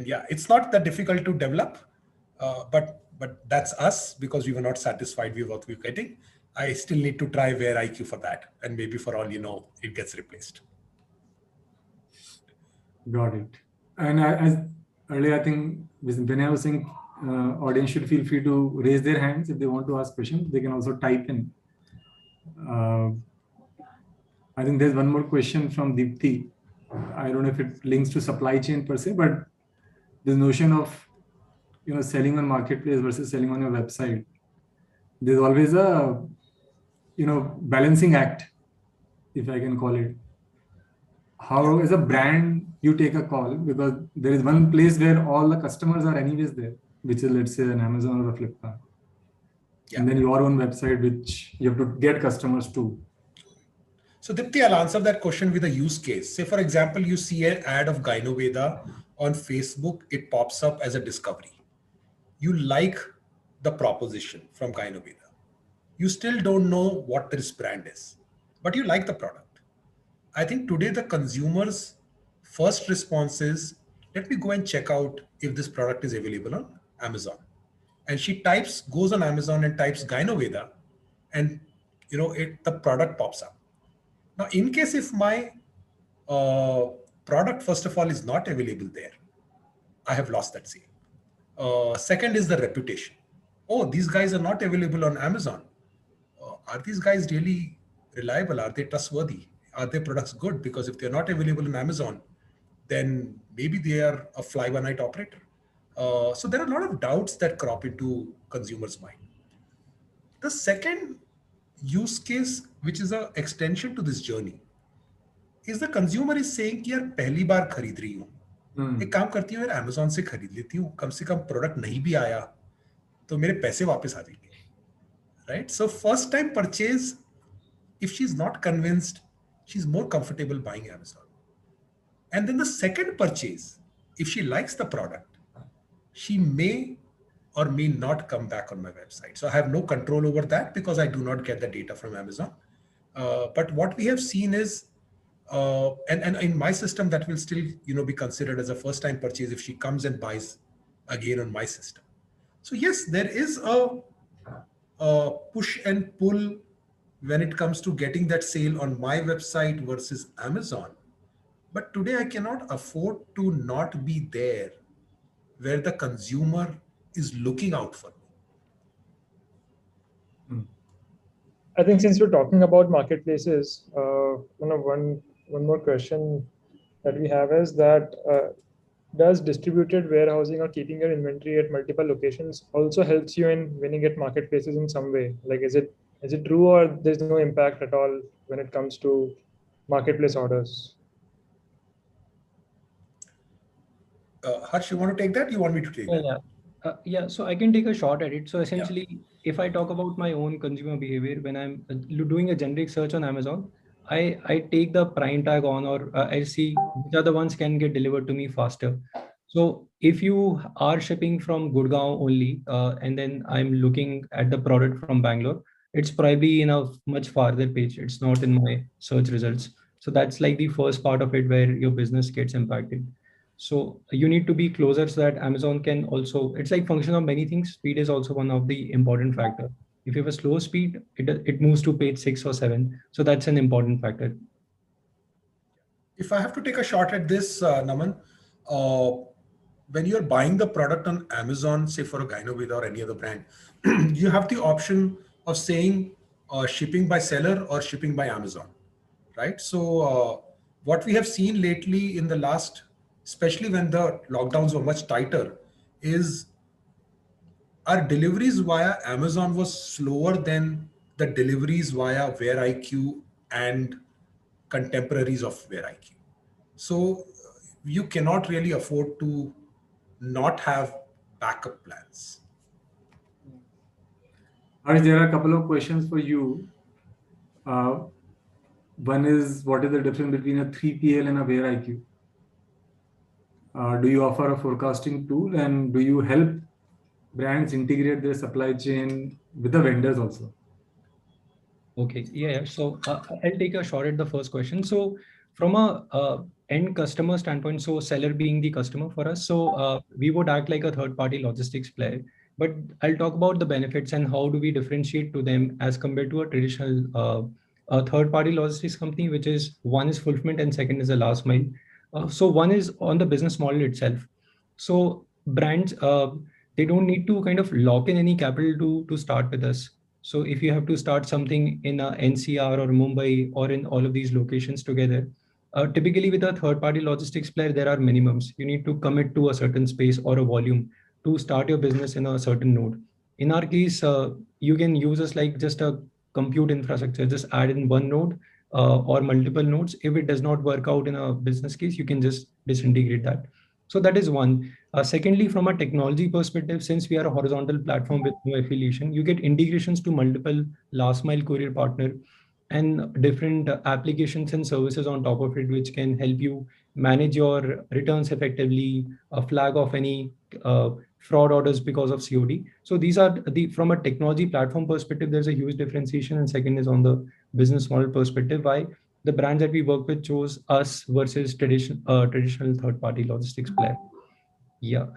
yeah, it's not that difficult to develop, but that's us because we were not satisfied with what we were getting. I still need to try VeraIQ for that. And maybe for all you know, it gets replaced. Got it. And as earlier, I think when I was saying audience should feel free to raise their hands if they want to ask questions. They can also type in. I think there's one more question from Deepthi. I don't know if it links to supply chain per se, but this notion of selling on marketplace versus selling on your website. There's always a balancing act, if I can call it. How as a brand you take a call, because there is one place where all the customers are anyways there, which is let's say an Amazon or a Flipkart. Yeah. And then your own website, which you have to get customers to. So Deepthi, I'll answer that question with a use case. Say, for example, you see an ad of Gynoveda on Facebook, it pops up as a discovery. You like the proposition from Gynoveda. You still don't know what this brand is, but you like the product. I think today the consumer's first response is, let me go and check out if this product is available on Amazon. And she goes on Amazon and types Gynoveda, and the product pops up. Now, in case if my product, first of all, is not available there, I have lost that sale. Second is the reputation. Oh, these guys are not available on Amazon. Are these guys really reliable? Are they trustworthy? Are their products good? Because if they're not available on Amazon, then maybe they are a fly-by-night operator. So there are a lot of doubts that crop into consumers' mind. The second use case, which is an extension to this journey, is the consumer is saying कि यार पहली बार खरीद रही हूँ, एक काम करती हूँ यार Amazon से खरीद लेती हूँ, कम से कम प्रोडक्ट नहीं भी आया तो मेरे पैसे वापस आ जाएंगे, right? So first time purchase, if she's not convinced, she's more comfortable buying Amazon. And then the second purchase, if she likes the product, she may or may not come back on my website. So I have no control over that because I do not get the data from Amazon. But what we have seen is, and in my system, that will still be considered as a first time purchase if she comes and buys again on my system. So yes, there is a push and pull when it comes to getting that sale on my website versus Amazon. But today I cannot afford to not be there where the consumer is looking out for me. I think since we're talking about marketplaces, one more question that we have is that does distributed warehousing or keeping your inventory at multiple locations also helps you in winning at marketplaces in some way? Like, is it true, or there's no impact at all when it comes to marketplace orders? Harsh, you want to take that? You want me to take that? Yeah, so I can take a shot at it. So essentially, if I talk about my own consumer behavior, when I'm doing a generic search on Amazon, I take the prime tag on, or I see which are the ones can get delivered to me faster. So if you are shipping from Gurgaon only, and then I'm looking at the product from Bangalore, it's probably in a much farther page. It's not in my search results. So that's like the first part of it where your business gets impacted. So you need to be closer so that Amazon can also, it's like function of many things. Speed is also one of the important factor. If you have a slow speed, it moves to page 6 or 7. So that's an important factor. If I have to take a shot at this, Naman, when you're buying the product on Amazon, say for a Gynovid or any other brand, you have the option of saying shipping by seller or shipping by Amazon, right? So what we have seen lately in the last, especially when the lockdowns were much tighter, is our deliveries via Amazon was slower than the deliveries via WhereIQ and contemporaries of WhereIQ. So you cannot really afford to not have backup plans. Harsh, there are a couple of questions for you. One is, what is the difference between a 3PL and a WhereIQ? Do you offer a forecasting tool, and do you help brands integrate their supply chain with the vendors also? Okay, yeah. So I'll take a shot at the first question. So from a end customer standpoint, so seller being the customer for us, so we would act like a third-party logistics player. But I'll talk about the benefits and how do we differentiate to them as compared to a traditional third-party logistics company, which is one is fulfillment and second is the last mile. So one is on the business model itself. So brands, they don't need to kind of lock in any capital to start with us. So if you have to start something in NCR or Mumbai or in all of these locations together, typically with a third-party logistics player, there are minimums. You need to commit to a certain space or a volume to start your business in a certain node. In our case, you can use us like just a compute infrastructure, just add in one node or multiple nodes. If it does not work out in a business case, you can just disintegrate that. So that is one. Secondly, from a technology perspective, since we are a horizontal platform with no affiliation, you get integrations to multiple last mile courier partner and different applications and services on top of it, which can help you manage your returns effectively, flag off any fraud orders because of COD. So these are from a technology platform perspective, there's a huge differentiation. And second is on the business model perspective, why the brands that we work with chose us versus traditional third-party logistics player. Yeah.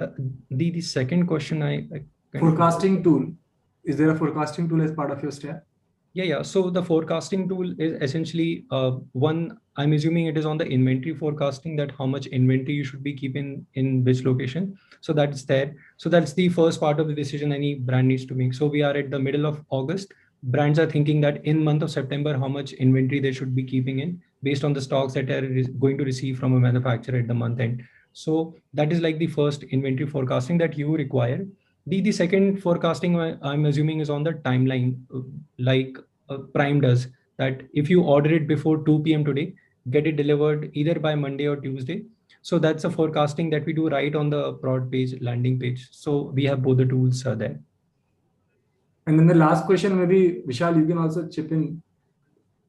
The second question I forecasting tool. Is there a forecasting tool as part of your stack? Yeah. So the forecasting tool is essentially one, I'm assuming it is on the inventory forecasting, that how much inventory you should be keeping in which location. So that's there. So that's the first part of the decision any brand needs to make. So we are at the middle of August. Brands are thinking that in month of September, how much inventory they should be keeping in based on the stocks that are going to receive from a manufacturer at the month end. So that is like the first inventory forecasting that you require. The second forecasting I'm assuming is on the timeline, like Prime does, that if you order it before 2 p.m. today, get it delivered either by Monday or Tuesday. So that's a forecasting that we do right on the prod page, landing page. So we have both the tools there. And then the last question, maybe Vishal, you can also chip in.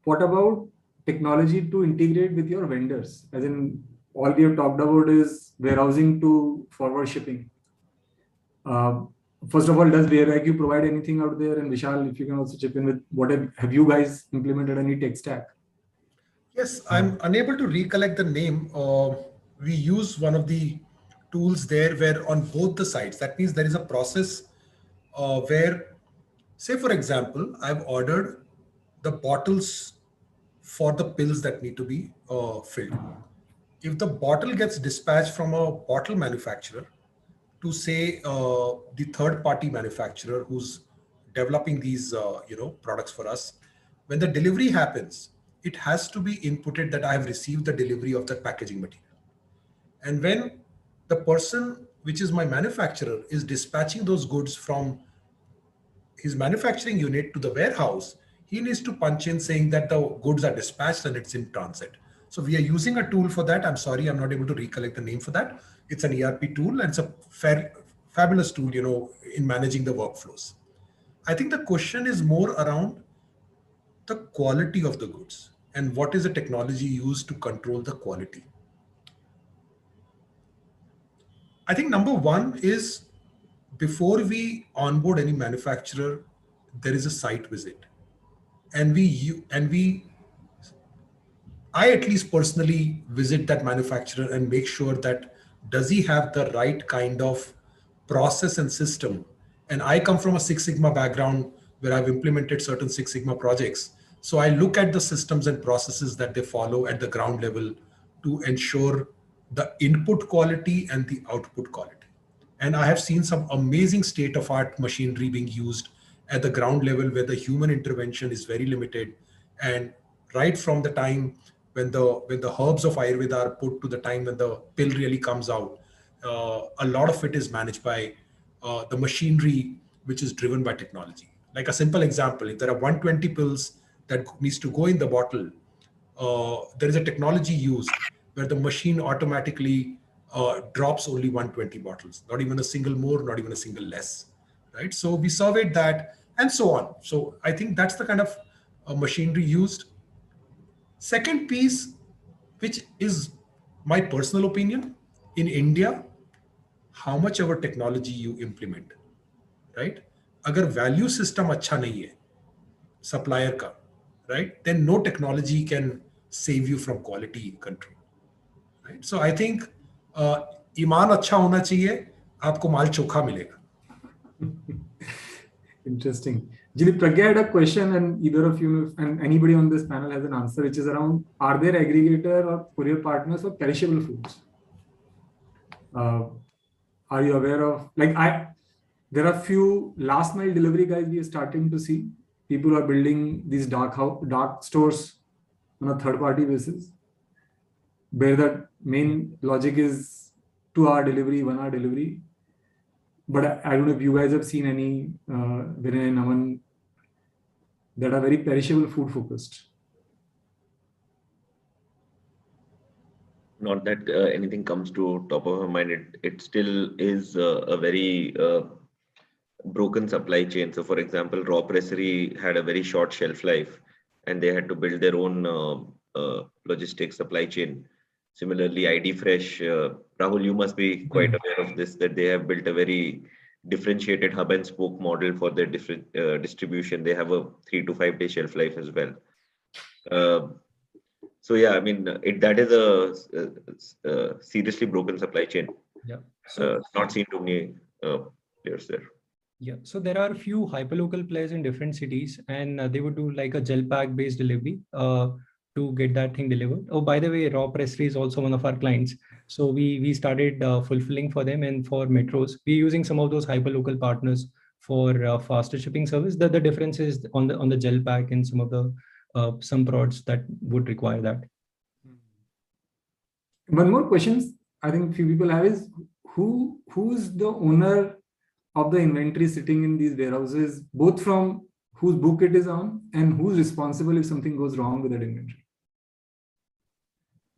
What about technology to integrate with your vendors? As in, all we have talked about is warehousing to forward shipping. First of all, does WhereIQ provide anything out there? And Vishal, if you can also chip in with what have you guys implemented any tech stack? Yes, I'm unable to recollect the name. We use one of the tools there where on both the sides, that means there is a process where, say for example, I've ordered the bottles for the pills that need to be filled. If the bottle gets dispatched from a bottle manufacturer to say the third party manufacturer who's developing these products for us, when the delivery happens, it has to be inputted that I have received the delivery of that packaging material. And when the person, which is my manufacturer, is dispatching those goods from his manufacturing unit to the warehouse, he needs to punch in saying that the goods are dispatched and it's in transit. So we are using a tool for that. I'm sorry, I'm not able to recollect the name for that. It's an ERP tool and it's a fabulous tool, in managing the workflows. I think the question is more around the quality of the goods and what is the technology used to control the quality. I think number one is, before we onboard any manufacturer, there is a site visit. And I at least personally visit that manufacturer and make sure that does he have the right kind of process and system. And I come from a Six Sigma background where I've implemented certain Six Sigma projects. So I look at the systems and processes that they follow at the ground level to ensure the input quality and the output quality. And I have seen some amazing state-of-art machinery being used at the ground level where the human intervention is very limited. And right from the time when the herbs of Ayurveda are put to the time when the pill really comes out, a lot of it is managed by the machinery, which is driven by technology. Like a simple example, if there are 120 pills that needs to go in the bottle, there is a technology used where the machine automatically drops only 120 bottles, not even a single more, not even a single less, right? So we surveyed that and so on. So I think that's the kind of machinery used. Second piece, which is my personal opinion, in India, how much ever technology you implement, right? Agar value system acha nahi hai, supplier ka, right? Then no technology can save you from quality control, right? So I think ईमान अच्छा होना चाहिए, आपको माल चोखा मिलेगा. Interesting. Jili, Pragya had a question, and either of you and anybody on this panel has an answer, which is around, are there aggregator or courier partners for perishable foods? Are you aware of, there are few last mile delivery guys we are starting to see. People are building these dark stores on a third party basis, where the main logic is 2-hour delivery, 1-hour delivery. But I don't know if you guys have seen any Vinay and Naman that are very perishable food focused. Not that anything comes to top of my mind. It still is a very broken supply chain. So for example, Raw Pressery had a very short shelf life and they had to build their own logistics supply chain. Similarly, ID Fresh, Rahul, you must be quite aware of this, that they have built a very differentiated hub and spoke model for their different distribution. They have a 3 to 5 day shelf life as well. So yeah, I mean, that is a seriously broken supply chain. Yeah. So not seen too many players there. Yeah, so there are a few hyperlocal players in different cities, and they would do like a gel pack based delivery to get that thing delivered. Oh, by the way, Raw Pressery is also one of our clients. So we started fulfilling for them, and for metros, we're using some of those hyperlocal partners for faster shipping service. The difference is on the gel pack and some of the some products that would require that. One more question I think few people have is, who's the owner of the inventory sitting in these warehouses, both from whose book it is on and who's responsible if something goes wrong with that inventory?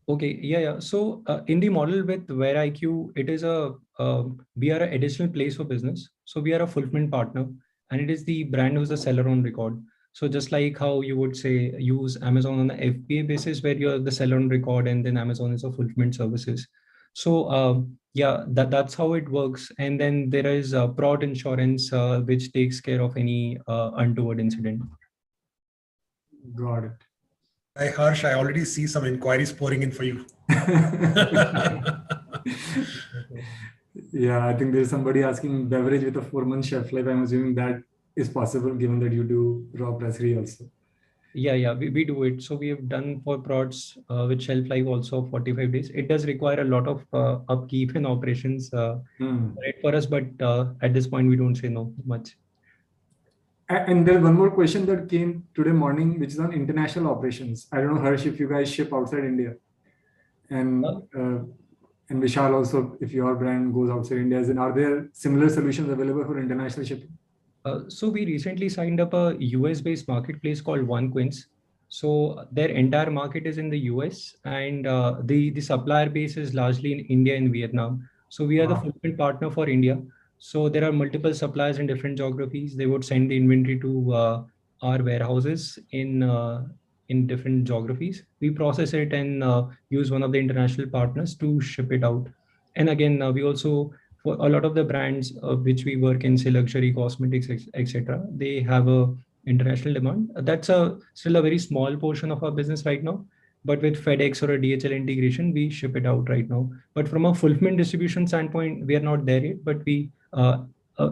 Okay, yeah. So in the model with WhereIQ, it is we are an additional place for business. So we are a fulfillment partner, and it is the brand who's the seller on record. So just like how you would say use Amazon on an FBA basis, where you're the seller on record, and then Amazon is a fulfillment services. So yeah, that's how it works. And then there is Prod Insurance, which takes care of any untoward incident. Got it. Hi, Harsh, I already see some inquiries pouring in for you. Yeah, I think there's somebody asking beverage with a 4-month shelf life. I'm assuming that is possible given that you do raw brasserie also. Yeah, we do it. So we have done for products with shelf life also 45 days. It does require a lot of upkeep and operations right for us, but at this point we don't say no much. And there's one more question that came today morning, which is on international operations. I don't know, Harsh, if you guys ship outside India, and and Vishal also, if your brand goes outside India, then are there similar solutions available for international shipping? So we recently signed up a US-based marketplace called OneQuince. So their entire market is in the US, and the supplier base is largely in India and Vietnam. So we are the Wow. fulfillment partner for India. So there are multiple suppliers in different geographies. They would send the inventory to our warehouses in different geographies. We process it and use one of the international partners to ship it out. And again, we also for a lot of the brands which we work in, say luxury, cosmetics, etc., they have a international demand. That's still a very small portion of our business right now. But with FedEx or a DHL integration, we ship it out right now. But from a fulfillment distribution standpoint, we are not there yet. But we,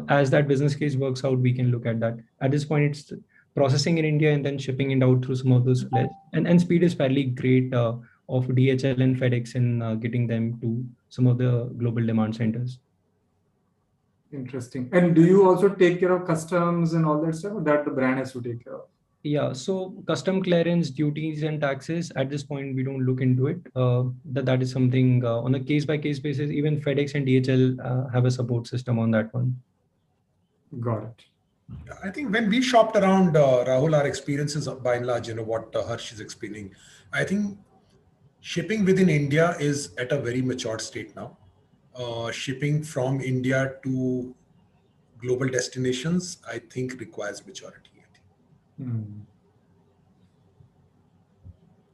as that business case works out, we can look at that. At this point, it's processing in India and then shipping it out through some of those players. And speed is fairly great of DHL and FedEx in getting them to some of the global demand centers. Interesting. And do you also take care of customs and all that stuff, or that the brand has to take care of? Yeah, so custom clearance, duties, and taxes, at this point, we don't look into it. That is something on a case-by-case basis. Even FedEx and DHL have a support system on that one. Got it. I think when we shopped around, Rahul, our experiences by and large, what Harsh is explaining, I think shipping within India is at a very matured state now. Shipping from India to global destinations, I think requires maturity.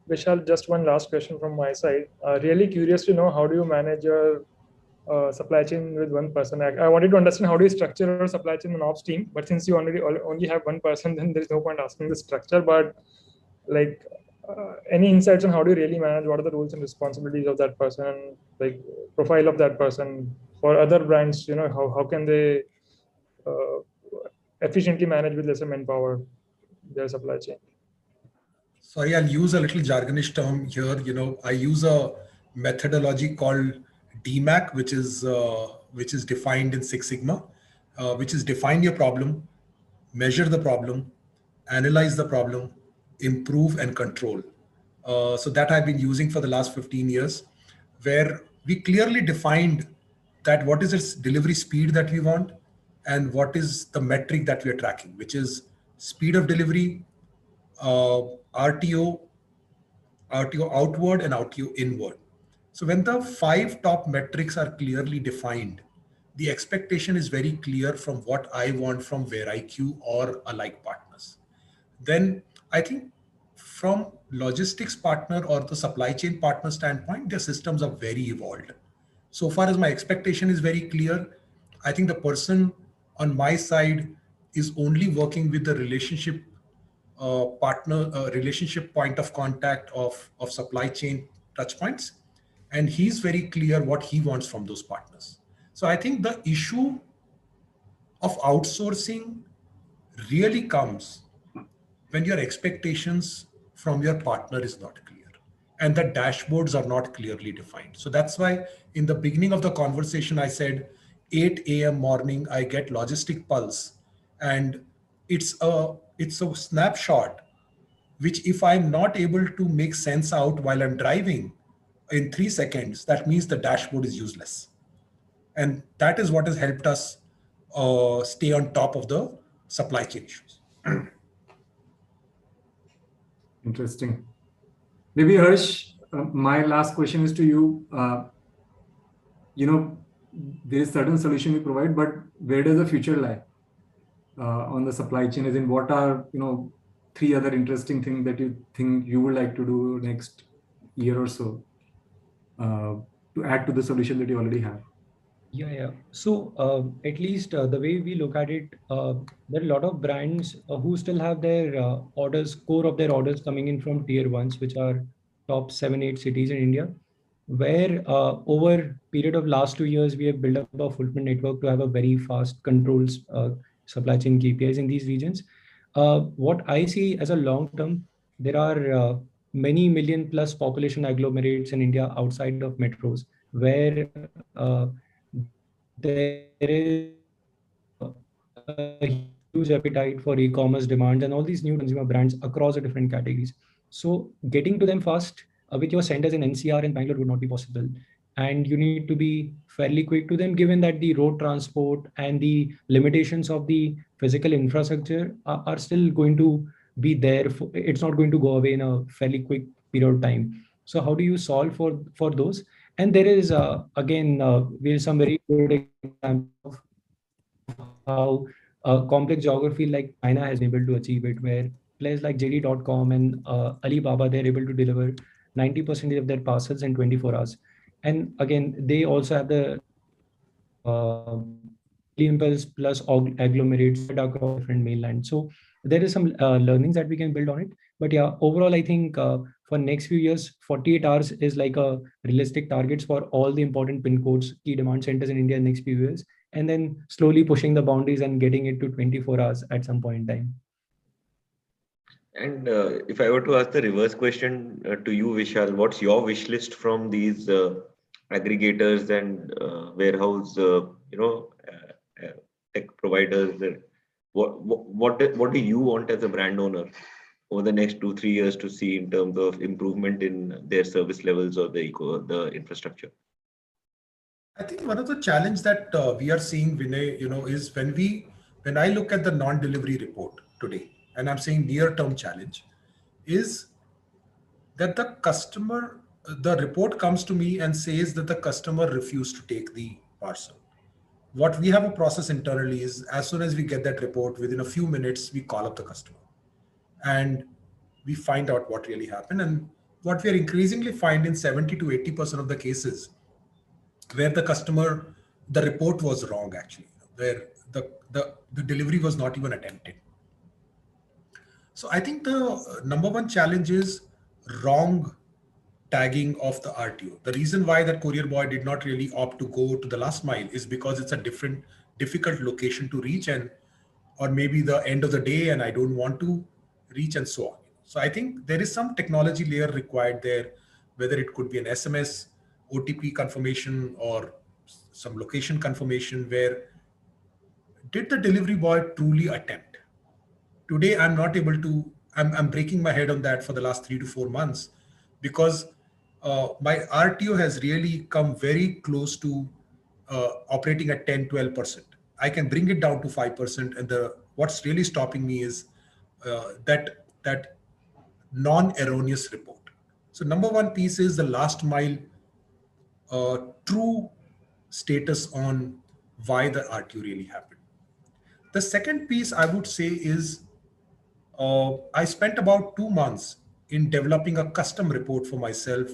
Vishal, just one last question from my side. Really curious to know, how do you manage your supply chain with one person? I wanted to understand, how do you structure your supply chain and ops team? But since you only have one person, then there's no point asking the structure. But like, any insights on how do you really manage? What are the roles and responsibilities of that person? Like profile of that person for other brands? How can they efficiently manage with lesser manpower their supply chain? Sorry, I'll use a little jargonish term here. I use a methodology called DMAC, which is defined in Six Sigma, which is define your problem, measure the problem, analyze the problem, improve and control. So that I've been using for the last 15 years, where we clearly defined that what is its delivery speed that we want and what is the metric that we are tracking, which is speed of delivery, RTO outward and RTO inward. So when the 5 top metrics are clearly defined, the expectation is very clear from what I want from VeriQ or alike partners. Then I think from logistics partner or the supply chain partner standpoint, their systems are very evolved. So far as my expectation is very clear, I think the person on my side is only working with the relationship relationship point of contact of supply chain touch points. And he's very clear what he wants from those partners. So I think the issue of outsourcing really comes when your expectations from your partner is not clear and the dashboards are not clearly defined. So that's why in the beginning of the conversation, I said 8 a.m. morning, I get Logistic Pulse, and it's a snapshot, which if I'm not able to make sense out while I'm driving in 3 seconds, that means the dashboard is useless. And that is what has helped us stay on top of the supply chain issues. Interesting. Maybe Harsh, my last question is to you. There is certain solution we provide, but where does the future lie on the supply chain? As in, what are 3 other interesting things that you think you would like to do next year or so to add to the solution that you already have? Yeah. So at least the way we look at it, there are a lot of brands who still have their core of their orders coming in from tier 1s, which are top 7, 8 cities in India. where over period of last 2 years, we have built up a fulfillment network to have a very fast controls supply chain KPIs in these regions. What I see as a long term, there are many million plus population agglomerates in India outside of metros, where there is a huge appetite for e-commerce demands and all these new consumer brands across the different categories. So getting to them fast with your centers in NCR and Bangalore would not be possible. And you need to be fairly quick to them, given that the road transport and the limitations of the physical infrastructure are still going to be there. It's not going to go away in a fairly quick period of time. So how do you solve for those? And there is again, there is some very good example of how a complex geography like China has been able to achieve it, where players like JD.com and Alibaba, they're able to deliver 90% of their parcels in 24 hours. And again, they also have the impulse plus agglomerates across different mainland. So there is some learnings that we can build on it. But yeah, overall, I think for next few years, 48 hours is like a realistic targets for all the important pin codes, key demand centers in India in next few years, and then slowly pushing the boundaries and getting it to 24 hours at some point in time. And if I were to ask the reverse question to you, Vishal, what's your wish list from these aggregators and warehouse, tech providers? What do you want as a brand owner over the next 2-3 years to see in terms of improvement in their service levels or the infrastructure? I think one of the challenge that we are seeing, Vinay, is when I look at the non-delivery report today, and I'm saying near-term challenge, is that the report comes to me and says that the customer refused to take the parcel. What we have a process internally is, as soon as we get that report, within a few minutes, we call up the customer and we find out what really happened. And what we are increasingly finding 70 to 80% of the cases where the report was wrong, actually, where the delivery was not even attempted. So I think the number one challenge is wrong tagging of the RTO. The reason why that courier boy did not really opt to go to the last mile is because it's a difficult location to reach, or maybe the end of the day and I don't want to reach, and so on. So I think there is some technology layer required there, whether it could be an SMS, OTP confirmation, or some location confirmation, where did the delivery boy truly attempt? Today, I'm not able to, I'm breaking my head on that for the last 3 to 4 months, because my RTO has really come very close to operating at 10, 12%. I can bring it down to 5%. And what's really stopping me is that non-erroneous report. So number one piece is the last mile true status on why the RTO really happened. The second piece I would say is I spent about 2 months in developing a custom report for myself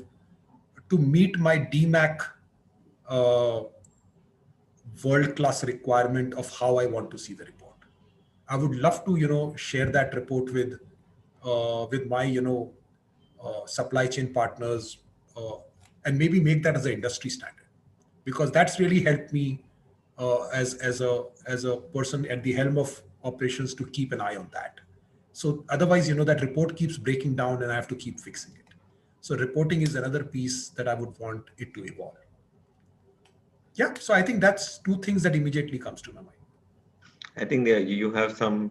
to meet my DMAC world-class requirement of how I want to see the report. I would love to, share that report with my, supply chain partners, and maybe make that as an industry standard, because that's really helped me as a person at the helm of operations to keep an eye on that. So otherwise, that report keeps breaking down and I have to keep fixing it. So reporting is another piece that I would want it to evolve. Yeah, so I think that's 2 things that immediately comes to my mind. I think you have some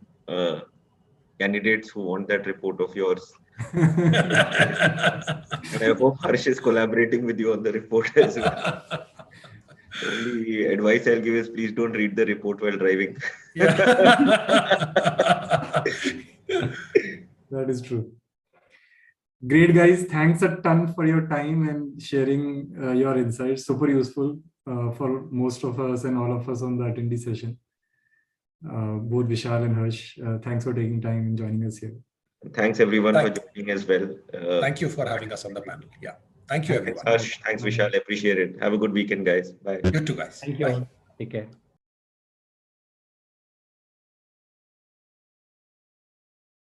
candidates who want that report of yours. And I hope Harsh is collaborating with you on the report as well. The only advice I'll give is please don't read the report while driving. Yeah. That is true. Great, guys. Thanks a ton for your time and sharing your insights. Super useful for most of us and all of us on the attendee session. Both Vishal and Harsh, thanks for taking time and joining us here. Thanks everyone for joining as well. Thank you for having us on the panel. Yeah. Thank you, everyone. Harsh, thanks Vishal. I appreciate it. Have a good weekend, guys. Bye. You too, guys. Thank you. Bye. All. Take care.